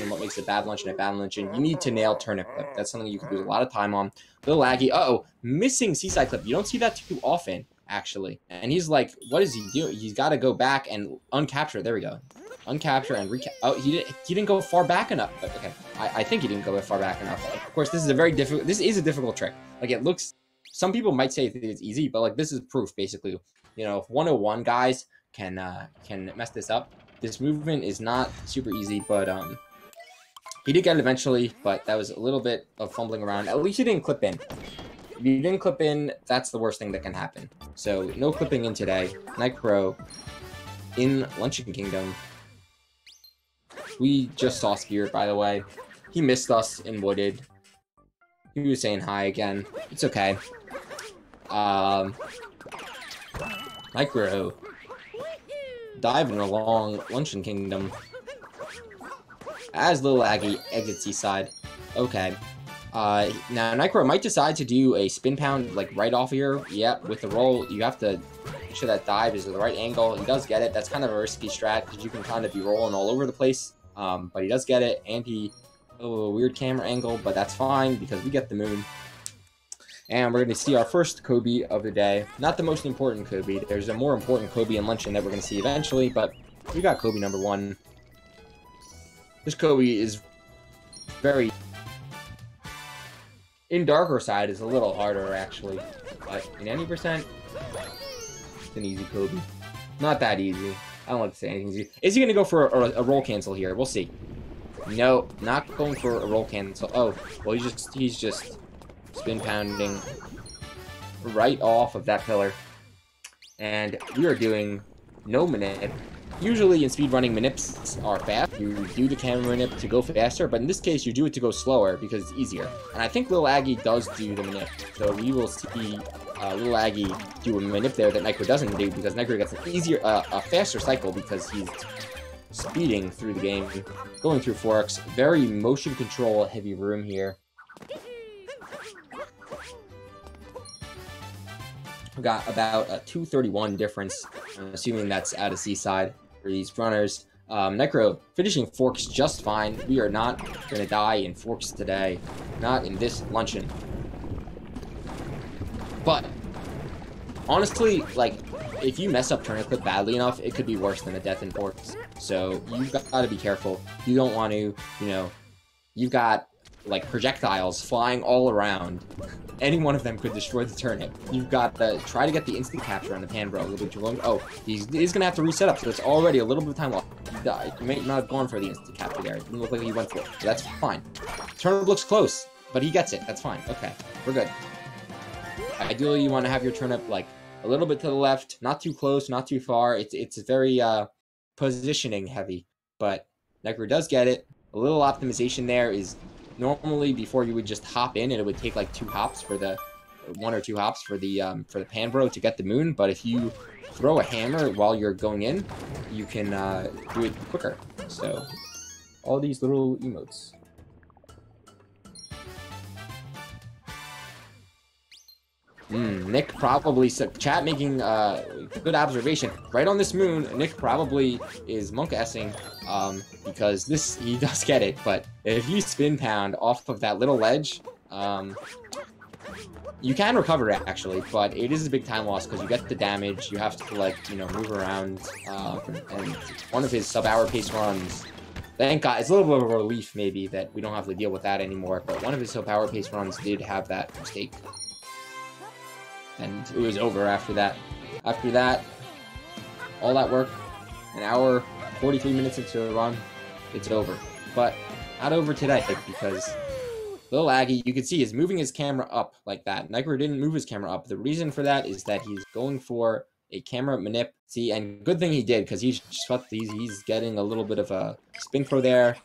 Speaker 1: what makes a bad luncheon, a bad luncheon. You need to nail turnip clip. That's something you can lose a lot of time on. LilAggy, missing Seaside clip. You don't see that too often, actually. And he's like, what is he doing? He's got to go back and uncapture. There we go. Uncapture and recap. Oh, he didn't go far back enough. Okay, I think he didn't go far back enough. Of course, this is a difficult trick. Like, it looks, some people might say it's easy, but like, this is proof basically. If 101 guys can mess this up, this movement is not super easy. But he did get it eventually, but that was a little bit of fumbling around. At least he didn't clip in. If you didn't clip in, that's the worst thing that can happen. So no clipping in today. Nicro in Luncheon Kingdom. We just saw Spirit, by the way. He missed us in Wooded. He was saying hi again. It's okay. Micro diving along Luncheon Kingdom. as LilAggy exits seaside. Okay. Now Nicro might decide to do a spin pound like right off here. Yeah, with the roll, you have to make sure that dive is at the right angle. He does get it. That's kind of a risky strat because you can kind of be rolling all over the place. But he does get it, and he a weird camera angle, but that's fine because we get the moon. And we're going to see our first Kobe of the day. Not the most important Kobe. There's a more important Kobe and luncheon that we're going to see eventually, but we got Kobe number 1. This Kobe is very... In darker side is a little harder, actually. But in any percent, it's an easy Kobe. Not that easy. I don't like to say anything easy. Is he going to go for a roll cancel here? We'll see. No, not going for a roll cancel. Oh, well, he's just spin pounding right off of that pillar. And we are doing no manip. Usually in speedrunning, manips are fast. You do the camera manip to go faster, but in this case, you do it to go slower because it's easier. And I think LilAggy does do the manip. So we will see LilAggy do a manip there that Nicro doesn't do because Nicro gets an easier, a faster cycle because he's speeding through the game, going through forks. Very motion control heavy room here. We got about a 231 difference, assuming that's out of seaside for these runners. Nicro finishing forks just fine. We are not going to die in forks today. Not in this luncheon. But, honestly, like, if you mess up tourniquet badly enough, it could be worse than a death in forks. So, you've got to be careful. You don't want to, you know, you've got, like, projectiles flying all around. Any one of them could destroy the turnip. You've got to try to get the instant capture on the pan, bro. A little bit too long. Oh, he's going to have to reset up, so it's already a little bit of time lost. He died. He may not have gone for the instant capture there. It didn't look like he went for it. So that's fine. Turnip looks close, but he gets it. That's fine. Okay, we're good. Ideally, you want to have your turnip, like, a little bit to the left. Not too close, not too far. It's very positioning heavy, but Nicro does get it. A little optimization there is... Normally, before you would just hop in, and it would take like 2 hops for the 1 or 2 hops for the pan bro to get the moon. But if you throw a hammer while you're going in, you can do it quicker. So, all these little emotes. Nick probably chat making good observation. Right on this moon, Nick probably is monk-essing because he does get it, but if you spin pound off of that little ledge, you can recover it actually, but it is a big time loss because you get the damage, you have to like, you know, move around, and one of his sub-hour pace runs, thank God, it's a little bit of a relief maybe that we don't have to deal with that anymore, but one of his sub-hour pace runs did have that mistake. And it was over after that. After that, all that work, an hour, 43 minutes into the run, it's over. But not over today, because LilAggy, you can see, is moving his camera up like that. Nicro didn't move his camera up. The reason for that is that he's going for a camera manip. See, and good thing he did, because he's getting a little bit of a spin throw there.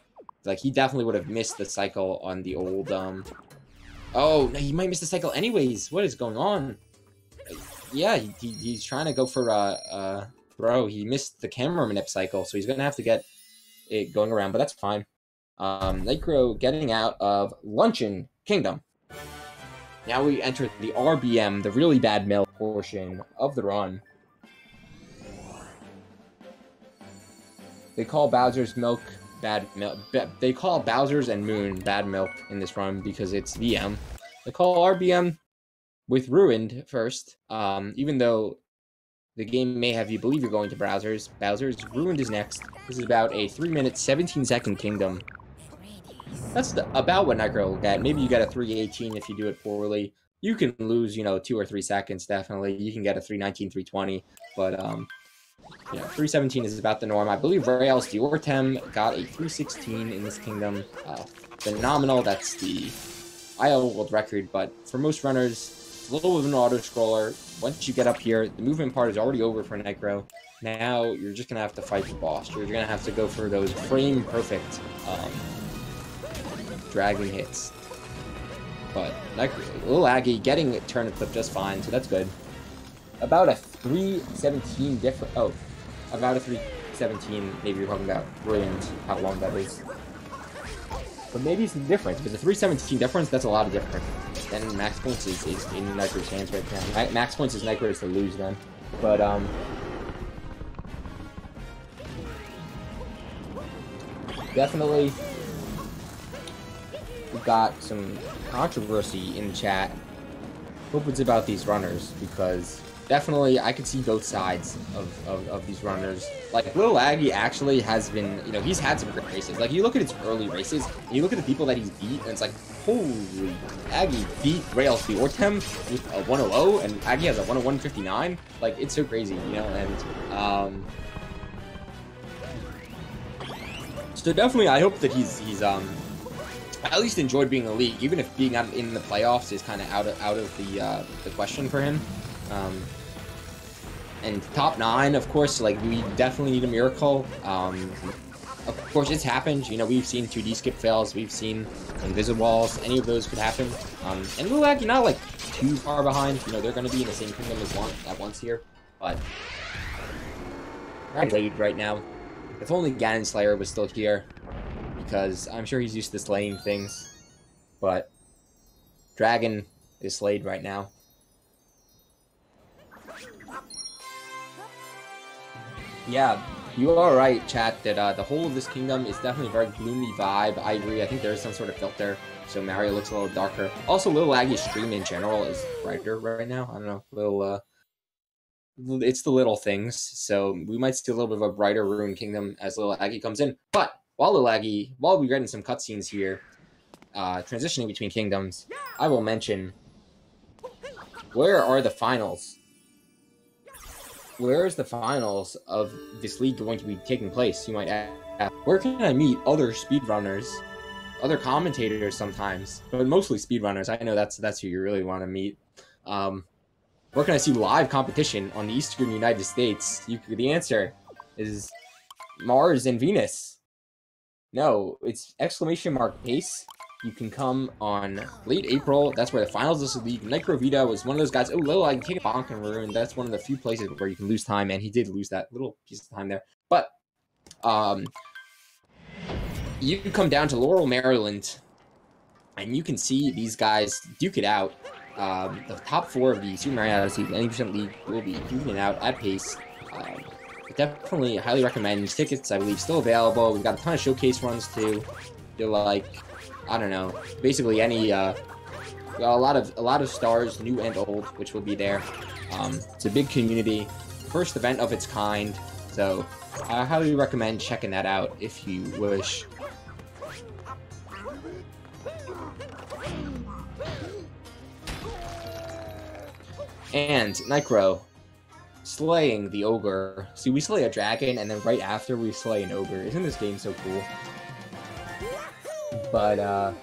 Speaker 1: Like, he definitely would have missed the cycle on the old, Oh, no, he might miss the cycle anyways. What is going on? Yeah, he's trying to go for throw. He missed the camera manip cycle, so he's gonna have to get it going around, but that's fine. Nicro getting out of Luncheon Kingdom. Now we enter the RBM, the really bad milk portion of the run. They call Bowser's milk bad milk. They call Bowser's and Moon bad milk in this run because it's VM. They call RBM with Ruined first, even though the game may have you believe you're going to Bowser's. Ruined is next. This is about a 3-minute, 17-second kingdom. That's about what Nicro will get. Maybe you get a 318 if you do it poorly. You can lose, you know, 2 or 3 seconds, definitely. You can get a 319, 320, but, you know, 317 is about the norm. I believe Rails Diortem got a 316 in this kingdom. Phenomenal. That's the IO world record, but for most runners, a little bit of an auto-scroller. Once you get up here, the movement part is already over for Nicro. Now, you're just going to have to fight the boss. You're going to have to go for those frame-perfect dragon hits. But LilAggy getting it turnip clip just fine, so that's good. About a 317 different. Oh, about a 317. Maybe you're talking about Ruined, how long that is. But maybe it's the difference. If it's a 317 difference, that's a lot of difference. Then max points is in Nicro's hands right now. Max points is Nicro's to lose then. But, definitely, we've got some controversy in the chat. Hope it's about these runners, because definitely I can see both sides of these runners. Like, LilAggy actually has been, you know, he's had some great races. Like, you look at his early races, and you look at the people that he's beat, and it's like, holy, Aggie beat Rails Ortem with a 100, and Aggie has a 101.59. Like, it's so crazy, you know, and, so definitely, I hope that he's at least enjoyed being in the league, even if being out in the playoffs is kind of out of the question for him. And top 9, of course, like, we definitely need a miracle. Of course, it's happened. You know, we've seen 2D skip fails, we've seen invisible walls. Any of those could happen. And LilAggy not like too far behind. You know, they're going to be in the same kingdom at once here, but I'm late right now. If only Ganon Slayer was still here, because I'm sure he's used to slaying things. But Dragon is slayed right now. Yeah, you are right, chat, that the whole of this kingdom is definitely a very gloomy vibe. I agree. I think there is some sort of filter, so Mario looks a little darker. Also, LilAggy's stream in general is brighter right now. I don't know, it's the little things, so we might see a little bit of a brighter Ruined Kingdom as LilAggy comes in. But while we're getting some cutscenes here, transitioning between kingdoms, I will mention, where are the finals? Where is the finals of this league going to be taking place? You might ask. Where can I meet other speedrunners, other commentators sometimes, but mostly speedrunners? I know that's who you really want to meet. Where can I see live competition on the Eastern United States? The answer is Mars and Venus. No, it's !pace. You can come on late April. That's where the finals of the league. NicroVeda was one of those guys. Oh, LilAggy, take a bonk and ruin. That's one of the few places where you can lose time, and he did lose that little piece of time there. But you can come down to Laurel, Maryland, and you can see these guys duke it out. The top 4 of the Super Mario Odyssey 90% League will be duking it out at pace. Definitely highly recommend. Tickets, I believe, still available. We've got a ton of showcase runs too. They're like, I don't know, basically any a lot of stars, new and old, which will be there. It's a big community, first event of its kind, so I highly recommend checking that out if you wish. And Nicro slaying the ogre. See, we slay a dragon, and then right after we slay an ogre. Isn't this game so cool? But,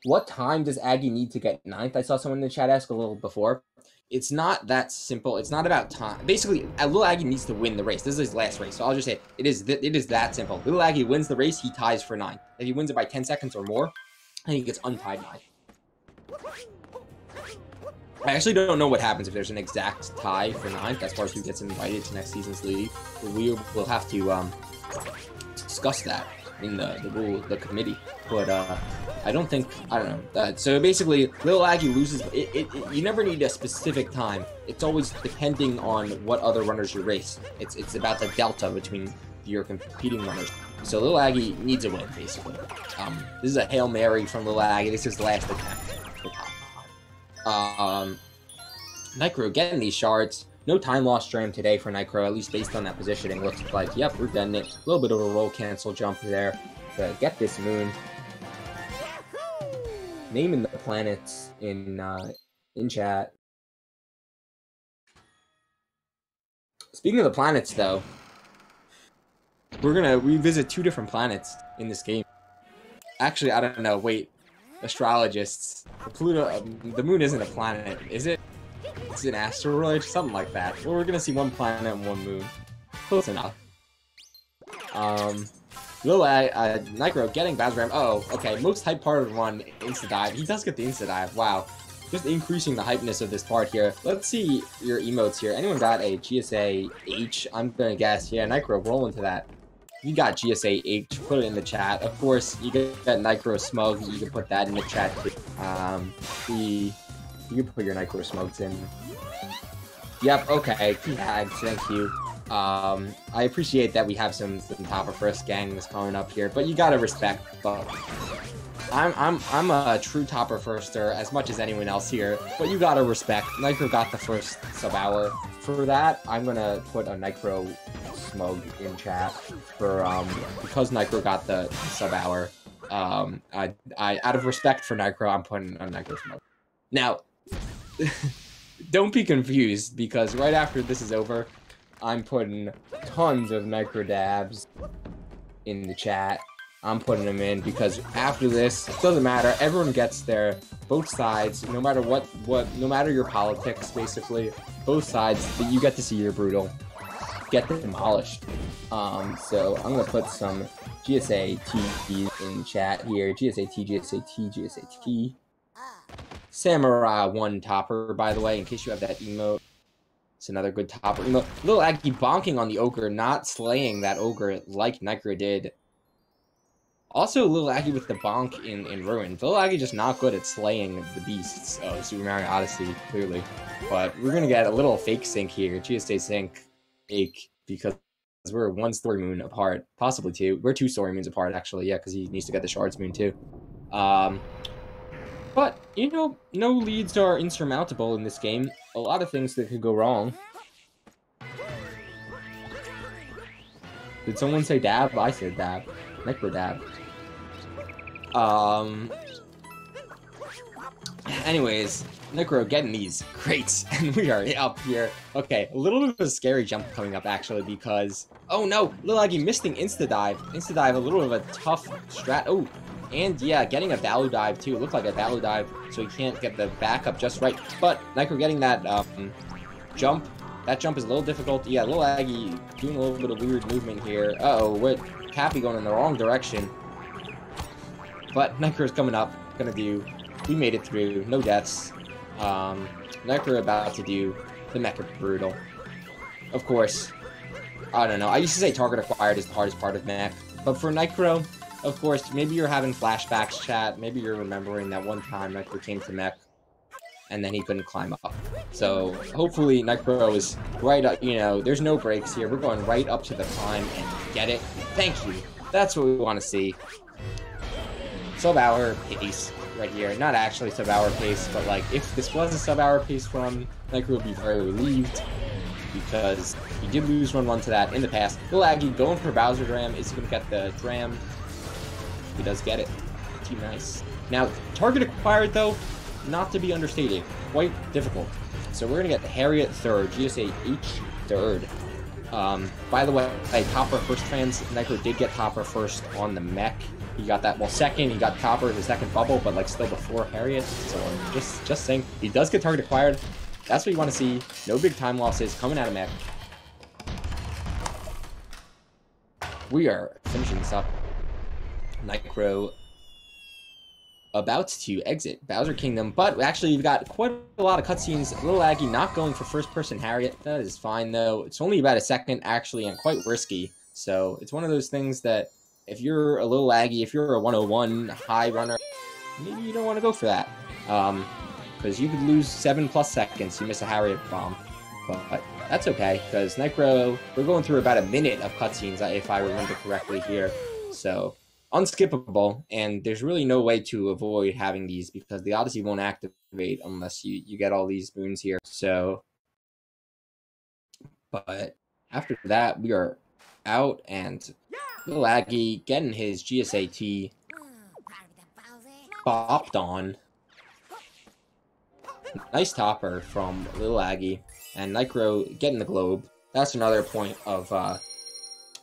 Speaker 1: what time does Aggie need to get 9th? I saw someone in the chat ask a little before. It's not that simple. It's not about time. Basically, LilAggy needs to win the race. This is his last race, so I'll just say it is that simple. LilAggy wins the race, he ties for 9th. If he wins it by 10 seconds or more, then he gets untied 9th. I actually don't know what happens if there's an exact tie for 9th as far as who gets invited to next season's league. We will have to discuss that in the committee. But I don't know. So basically, LilAggy loses. You never need a specific time. It's always depending on what other runners you race. It's about the delta between your competing runners. So LilAggy needs a win, basically. This is a Hail Mary from LilAggy. This is his last attempt for top 5. Nicro getting these shards. No time loss stream today for Nicro, at least based on that positioning. Looks like, yep, we're getting it. A little bit of a roll cancel jump there to get this moon. Naming the planets in chat. Speaking of the planets, though, we're gonna revisit 2 different planets in this game. Actually, I don't know. Wait, astrologists. The moon isn't a planet, is it? It's an asteroid, something like that. Well, we're gonna see 1 planet and 1 moon. Close enough. Nicro getting Bazram. Oh, okay. Most hype part of the run, insta dive. He does get the insta dive. Wow. Just increasing the hypeness of this part here. Let's see your emotes here. Anyone got a GSA H? I'm gonna guess. Yeah, Nicro, roll into that. you got GSA H, put it in the chat. Of course, you get that Nicro Smug, you can put that in the chat too. You can put your Nicro Smugs in. Yep, okay, T-Hags, thank you. I appreciate that we have some top of first gangs coming up here, but you gotta respect, but I'm a true topper firster as much as anyone else here, but you gotta respect. Nicro got the first sub-hour. For that, I'm gonna put a Nicro Smug in chat for because Nicro got the sub-hour. I out of respect for Nicro, I'm putting a Nicro Smug. Now, don't be confused, because right after this is over, I'm putting tons of Nicro dabs in the chat. I'm putting them in because after this, it doesn't matter. Everyone gets there. Both sides, no matter no matter your politics, basically, both sides, you get to see your brutal get demolished. So I'm gonna put some GSA T in chat here. GSA T, GSA T, GSA T. Samurai 1 topper, by the way, in case you have that emote. It's another good topper emote. LilAggy bonking on the ogre, not slaying that ogre like Nicro did. Also, LilAggy with the bonk in Ruin. LilAggy just not good at slaying the beasts of Super Mario Odyssey, clearly. But we're gonna get a little fake sync here. GSA sync fake, because we're 1 story moon apart. Possibly 2. We're 2 story moons apart, actually, yeah, because he needs to get the shards moon too. But, you know, no leads are insurmountable in this game. A lot of things that could go wrong. Did someone say dab? I said dab. Nicro dab. Anyways, Nicro getting these crates, and we are up here. Okay, a little bit of a scary jump coming up, actually, because... Oh no! LilAggy missing insta-dive. Insta-dive, a little bit of a tough strat. Oh! And yeah, getting a value dive too. It looked like a value dive, so he can't get the backup just right. But Nicro getting that jump. That jump is a little difficult. Yeah, LilAggy doing a little bit of weird movement here. Uh-oh, what? Cappy going in the wrong direction. But Nicro's coming up. Gonna do. We made it through. No deaths. Nicro about to do the Mecha Brutal. Of course. I don't know. I used to say target acquired is the hardest part of mech. But for Nicro, of course, maybe you're having flashbacks, chat. Maybe you're remembering that one time Nicro came to mech, and then he couldn't climb up. So, hopefully, Nicro is right up, you know, there's no breaks here. We're going right up to the climb and get it. Thank you. That's what we want to see. Sub-hour pace right here. Not actually sub-hour pace, but, like, if this was a sub-hour pace run, Nicro would be very relieved, because he did lose run 1 to that in the past. LilAggy going for Bowser Dram. Is he going to get the Dram? He does get it. Pretty nice. Now, target acquired, though, not to be understated. Quite difficult. So we're going to get Harriet 3rd, GSA H 3rd. By the way, Topper first fans, Nicro did get Topper first on the mech. He got that, well, second, he got Topper in the second bubble, but, like, still before Harriet. So just saying, he does get target acquired. That's what you want to see. No big time losses coming out of mech. We are finishing this up. Nicro about to exit Bowser Kingdom, but actually we've got quite a lot of cutscenes. LilAggy not going for first-person Harriet. That is fine, though. It's only about a second, actually, and quite risky. So it's one of those things that if you're a LilAggy, if you're a 101 high runner, maybe you don't want to go for that. Because you could lose 7+ seconds. You miss a Harriet bomb. But that's okay, because Nicro, we're going through about a minute of cutscenes, if I remember correctly here. So unskippable, and there's really no way to avoid having these, because the Odyssey won't activate unless you get all these moons here. So, but after that, we are out, and LilAggy getting his GSAT bopped on. Nice topper from LilAggy, and Nicro getting the globe. That's another point of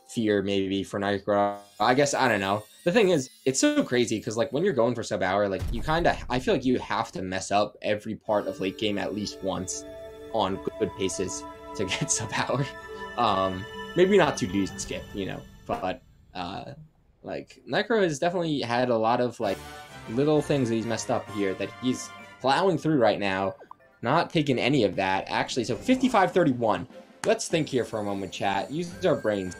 Speaker 1: fear, maybe, for Nicro. I guess, I don't know. The thing is, it's so crazy, because, like, when you're going for sub-hour, like, you kind of, I feel like you have to mess up every part of late game at least once on good paces to get sub-hour. Maybe not too deep skip, you know, but, like, Nicro has definitely had a lot of, like, little things that he's messed up here that he's plowing through right now, not taking any of that, actually. So 55-31. Let's think here for a moment, chat. Use our brains.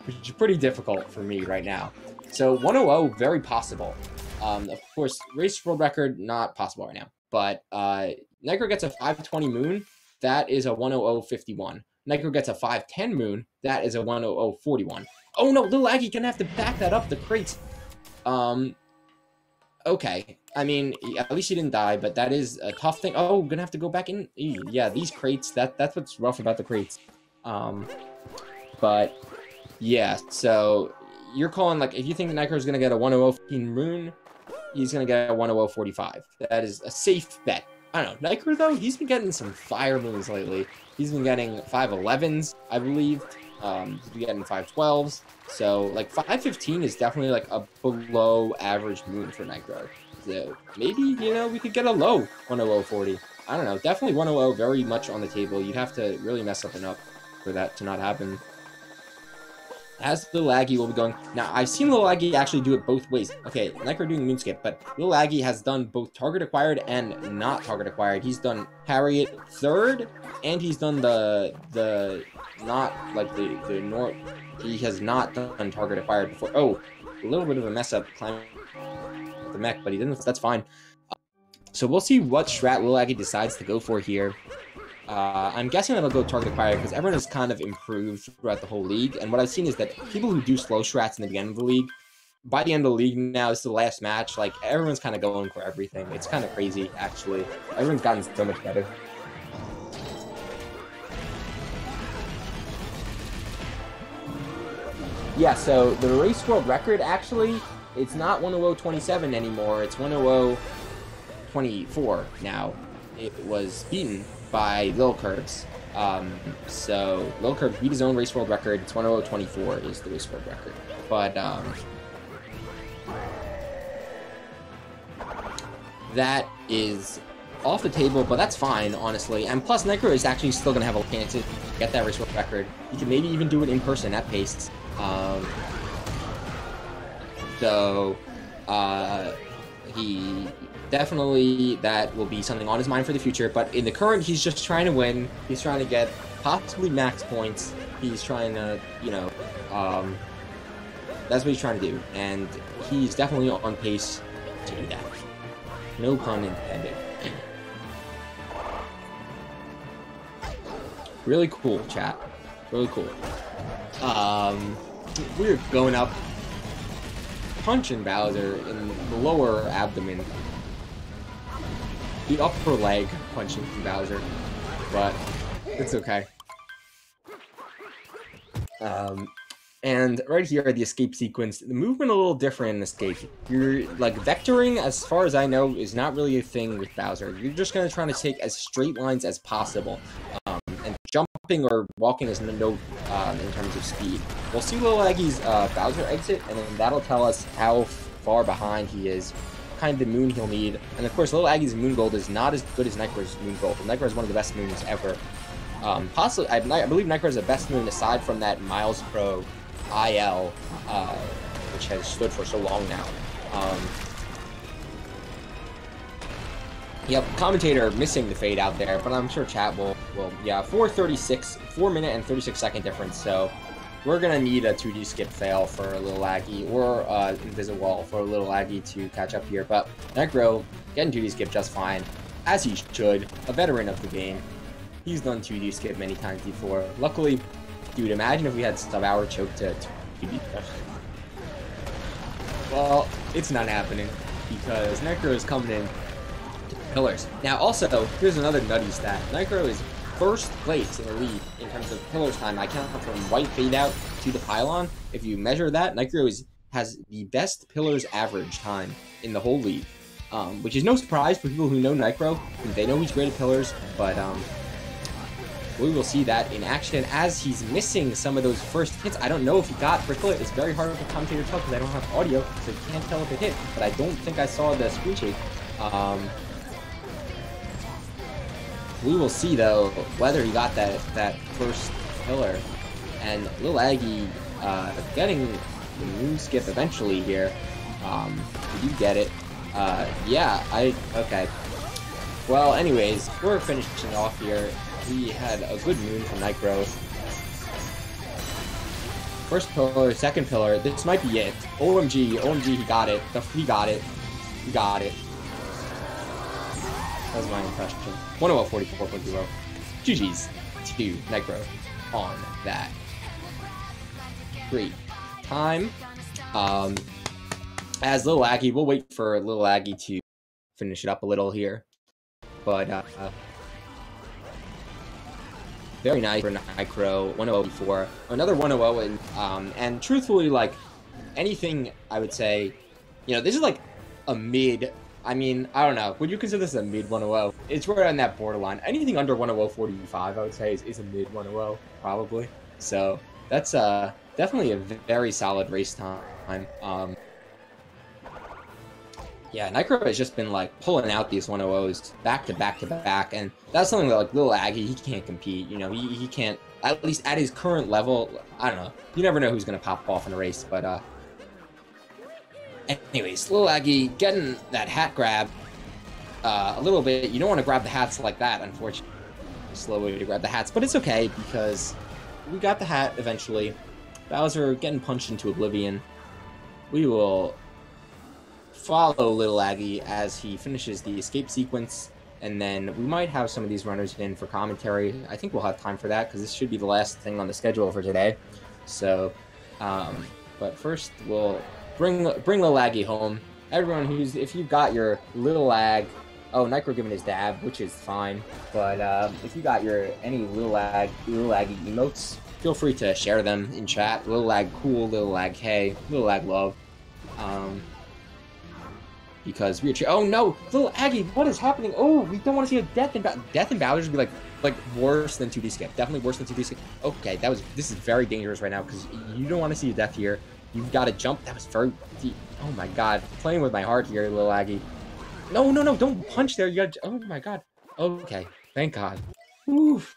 Speaker 1: which is pretty difficult for me right now. So 100, very possible. Of course, race world record, not possible right now. But Nicro gets a 520 moon. That is a 100.51. Nicro gets a 510 moon. That is a 100.41. Oh no, LilAggy gonna have to back that up the crates. Okay. I mean, at least he didn't die, but that is a tough thing. Oh, gonna have to go back in. Yeah, these crates, that's what's rough about the crates. But yeah, so you're calling, like, if you think Nicro is gonna get a 100.15 moon, he's gonna get a 100.45. That is a safe bet. I don't know. Nicro, though, he's been getting some fire moons lately. He's been getting 511s, I believe. He's been getting 512s. So, like, 515 is definitely, like, a below average moon for Nicro. So, maybe, you know, we could get a low 100.40. I don't know. Definitely 100 very much on the table. You'd have to really mess something up for that to not happen. As LilAggy will be going. Now, I've seen LilAggy actually do it both ways. Okay, Nicro doing Moonskip, but LilAggy has done both target acquired and not target acquired. He's done Harriet third, and he's done the not like the North. He has not done target acquired before. Oh, a little bit of a mess up climbing the mech, but he didn't. That's fine. So we'll see what strat LilAggy decides to go for here. I'm guessing that I'll go target acquired because everyone has kind of improved throughout the whole league. And what I've seen is that people who do slow strats in the beginning of the league, by the end of the league now, it's the last match, like, everyone's kind of going for everything. It's kind of crazy, actually. Everyone's gotten so much better. Yeah, so the race world record, actually, it's not 100.27 anymore. It's 100.24 now. It was beaten by LilCurves. So LilCurves beat his own race world record. It's 100.24 is the race world record. But that is off the table, but that's fine, honestly. And plus, Nicro is actually still going to have a chance to get that race world record. He can maybe even do it in person at pace. He definitely, that will be something on his mind for the future, but in the current, he's just trying to win. He's trying to get possibly max points. He's trying to, you know, that's what he's trying to do, and he's definitely on pace to do that. No pun intended. Really cool, chat. Really cool. We're going up, punching Bowser in the lower abdomen. The upper leg punching Bowser, but it's okay. And right here at the escape sequence, the movement a little different in escape. You're, like, vectoring, as far as I know, is not really a thing with Bowser. You're just gonna try to take as straight lines as possible. And jumping or walking is no in terms of speed. We'll see LilAggy's Bowser exit, and then that'll tell us how far behind he is, what kind of moon he'll need. And of course, LilAggy's moon gold is not as good as Nicro's moon gold. Nicro is one of the best moons ever. Possibly, I believe Nicro is the best moon aside from that Miles Pro IL, which has stood for so long now. Yep, commentator missing the fade out there, but I'm sure chat will yeah, 4 minute and 36 second difference, so we're gonna need a 2D skip fail for LilAggy, or Invisiwall for LilAggy to catch up here, but Necro getting 2D skip just fine, as he should, a veteran of the game. He's done 2D skip many times before. Luckily, dude, imagine if we had sub-hour choke to 2D skip. Well, it's not happening, because Necro is coming in pillars. Now, also, here's another nutty stat. Nicro is first place in the league in terms of pillars time. I count from white fade out to the pylon. If you measure that, Nicro has the best pillars average time in the whole league, which is no surprise for people who know Nicro. They know he's great at pillars, but we will see that in action as he's missing some of those first hits. I don't know if he got first pillar. It's very hard for the commentator to tell because I don't have audio, so you can't tell if it hit, but I don't think I saw the screen shake. We will see, though, whether he got that first pillar. And LilAggy getting the moon skip eventually here. Did you get it? Yeah, okay. Well, anyways, we're finishing off here. We had a good moon from Nicro. First pillar, second pillar. This might be it. OMG, OMG, he got it. He got it. He got it. That was my impression. 101.44.0. GG's to Nicro on that. Great time. As LilAggy, we'll wait for LilAggy to finish it up a little here. But very nice for Nicro. 100 before. Another 100 and truthfully, like anything I would say, you know, this is like a mid. I mean, I don't know. Would you consider this a mid 100? It's right on that borderline. Anything under 100.45, I would say, is a mid 100, probably. So that's definitely a very solid race time. Yeah, Nicro has just been like pulling out these 100s back to back to back, and that's something that like LilAggy, he can't compete. You know, he can't, at least at his current level. I don't know. You never know who's gonna pop off in a race, but anyways, LilAggy getting that hat grab a little bit. You don't want to grab the hats like that, unfortunately. Slow way to grab the hats, but it's okay because we got the hat eventually. Bowser getting punched into oblivion. We will follow LilAggy as he finishes the escape sequence, and then we might have some of these runners in for commentary. I think we'll have time for that because this should be the last thing on the schedule for today. So, but first we'll bring LilAggy home. Everyone who's, if you've got your LilAggy, oh, Nicro giving his dab, which is fine, but if you got your any LilAggy emotes, feel free to share them in chat. LilAggy cool, LilAggy hey, LilAggy love. Because we're oh no, LilAggy, what is happening? Oh, we don't want to see a death in Bowser would be like worse than 2D skip. Definitely worse than 2D skip. Okay, this is very dangerous right now because you don't want to see a death here. You've got to jump. That was very deep. Oh my god, playing with my heart here, LilAggy. No, don't punch there. You got. Oh my god. Okay, thank God. Oof.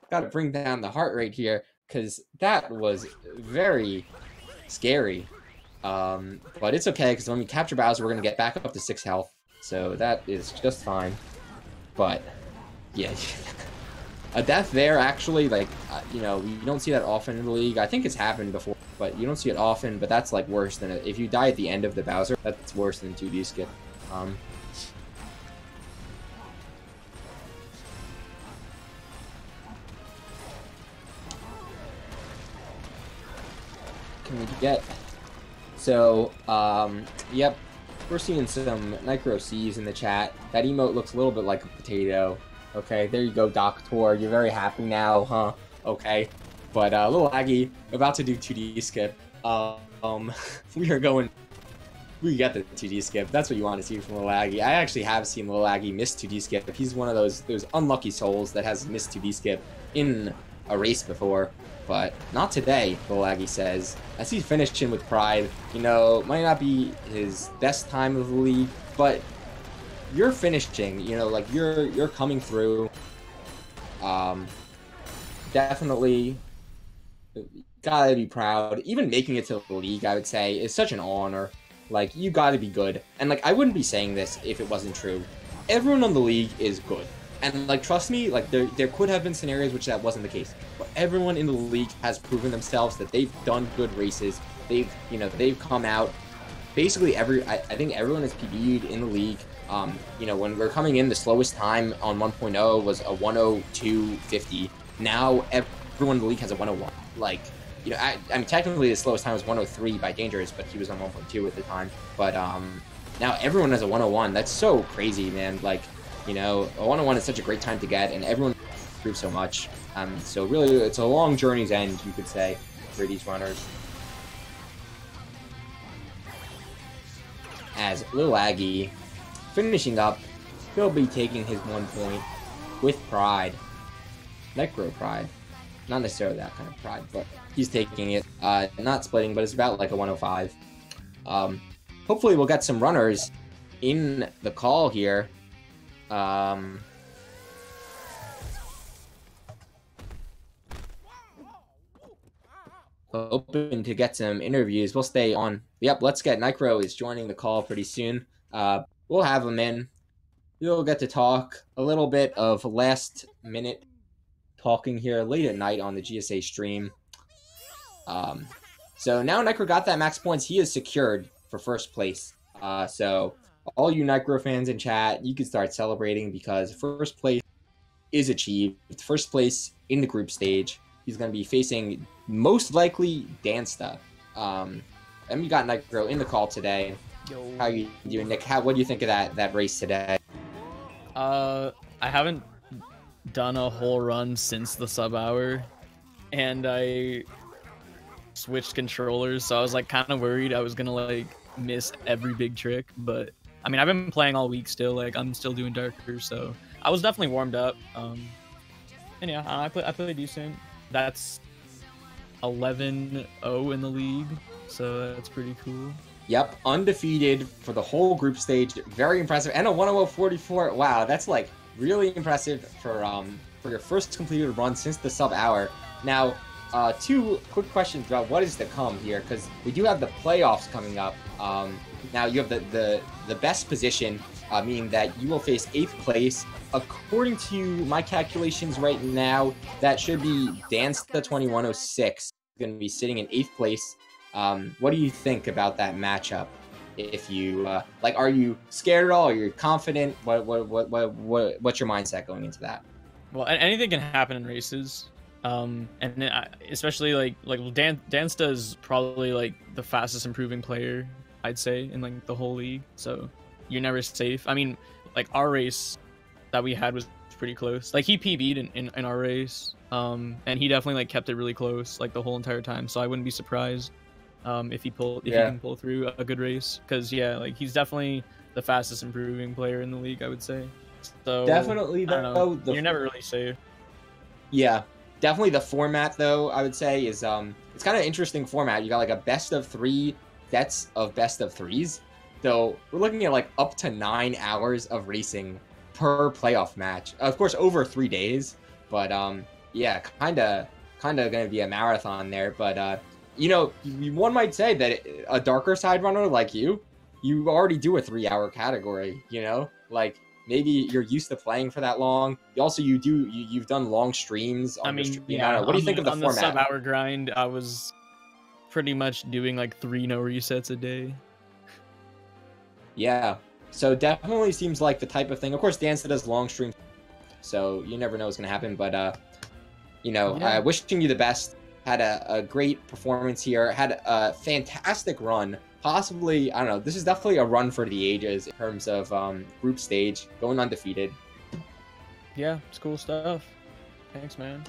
Speaker 1: Got to bring down the heart rate here because that was very scary. But it's okay, because when we capture Bowser, we're going to get back up to 6 health. So that is just fine. But, yeah. A death there, actually, like, you know, you don't see that often in the league. I think it's happened before, but you don't see it often. But that's, like, worse than it. If you die at the end of the Bowser, that's worse than 2D skip. Can we get... So, yep, we're seeing some Nicro C's in the chat. That emote looks a little bit like a potato. Okay, there you go, Doctor. You're very happy now, huh? Okay. But, LilAggy, about to do 2D skip. We got the 2D skip. That's what you want to see from LilAggy. I actually have seen LilAggy miss 2D skip. He's one of those unlucky souls that has missed 2D skip in a race before. But not today, LilAggy says. As he's finishing with pride, you know, might not be his best time of the league, but you're finishing, you know, like you're coming through. Definitely gotta be proud. Even making it to the league, I would say, is such an honor. Like, you gotta be good. And like, I wouldn't be saying this if it wasn't true. Everyone on the league is good. And like, trust me, like there could have been scenarios which that wasn't the case. But everyone in the league has proven themselves that they've done good races. They've come out. Basically, I think everyone is PB'd in the league. You know, when we're coming in, the slowest time on 1.0 was a 102.50. Now everyone in the league has a 101. Like, you know, I mean, technically the slowest time was 103 by Dangerous, but he was on 1.2 at the time. But now everyone has a 101. That's so crazy, man. Like, you know, a 101 is such a great time to get, and everyone improves so much. So really, it's a long journey's end, you could say, for these runners. As LilAggy finishing up, he'll be taking his 1 point with pride. Necro pride. Not necessarily that kind of pride, but he's taking it. Not splitting, but it's about like a 105. Hopefully we'll get some runners in the call here. Hoping to get some interviews. We'll stay on. Yep, Let's Get Nicro is joining the call pretty soon. We'll have him in. You'll get to talk a little bit of last minute talking here late at night on the GSA stream. So now Nicro got that max points. He is secured for first place. So all you Nicro fans in chat, you can start celebrating because first place is achieved. First place in the group stage. He's going to be facing most likely Dansta. And we got Nicro in the call today.
Speaker 4: Yo.
Speaker 1: How you doing, Nick? What do you think of that race today?
Speaker 4: I haven't done a whole run since the sub hour, and I switched controllers, so I was like kind of worried I was gonna like miss every big trick. But I mean, I've been playing all week still. Like I'm still doing darker, so I was definitely warmed up. And yeah, I play decent. That's 11-0 in the league, so that's pretty cool.
Speaker 1: Yep, undefeated for the whole group stage. Very impressive. And a 100-44. Wow, that's like really impressive for your first completed run since the sub hour. Now, two quick questions about what is to come here, because we do have the playoffs coming up. Now you have the best position, meaning that you will face 8th place. According to my calculations right now, that should be Dansta 2106 going to be sitting in 8th place. What do you think about that matchup? If you are you scared at all? Are you confident? What's your mindset going into that?
Speaker 4: Well, anything can happen in races, and then especially like Dansta is probably like the fastest improving player, I'd say, in like the whole league. So you're never safe. I mean, like our race that we had was pretty close. Like he PB'd in our race, and he definitely like kept it really close like the whole entire time. So I wouldn't be surprised if he can pull through a good race, because like he's definitely the fastest improving player in the league, I would say. So
Speaker 1: definitely though,
Speaker 4: you're never really safe.
Speaker 1: Yeah, definitely the format though, I would say is it's kind of interesting format. You got like a best of 3 sets of best of 3s. So we're looking at like up to 9 hours of racing per playoff match. Of course, over 3 days, but yeah, kind of gonna be a marathon there. But you know, one might say that a darker side runner like you already do a 3-hour category. You know, like maybe you're used to playing for that long. You've done long streams. On your stream.
Speaker 4: Yeah.
Speaker 1: What do you think of the format?
Speaker 4: On the sub-hour grind, I was pretty much doing like 3 no resets a day.
Speaker 1: Yeah. So definitely seems like the type of thing. Of course, Dansta does long streams, so you never know what's gonna happen. But you know, wishing you the best. Had a great performance here. Had a fantastic run. Possibly, I don't know. This is definitely a run for the ages in terms of group stage, going undefeated.
Speaker 4: Yeah, it's cool stuff. Thanks, man.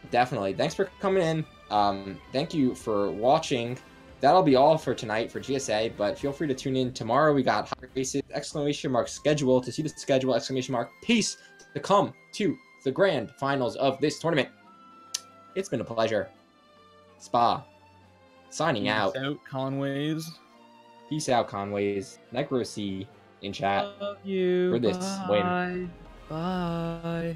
Speaker 1: Definitely. Thanks for coming in. Thank you for watching. That'll be all for tonight for GSA, but feel free to tune in tomorrow. We got hot races, ! Schedule. To see the schedule, ! Peace to come to the grand finals of this tournament. It's been a pleasure. Spa. Signing out.
Speaker 4: Peace out, Conways.
Speaker 1: Peace out, Conways. NicroC in chat.
Speaker 4: Love you.
Speaker 1: For this win.
Speaker 4: Bye.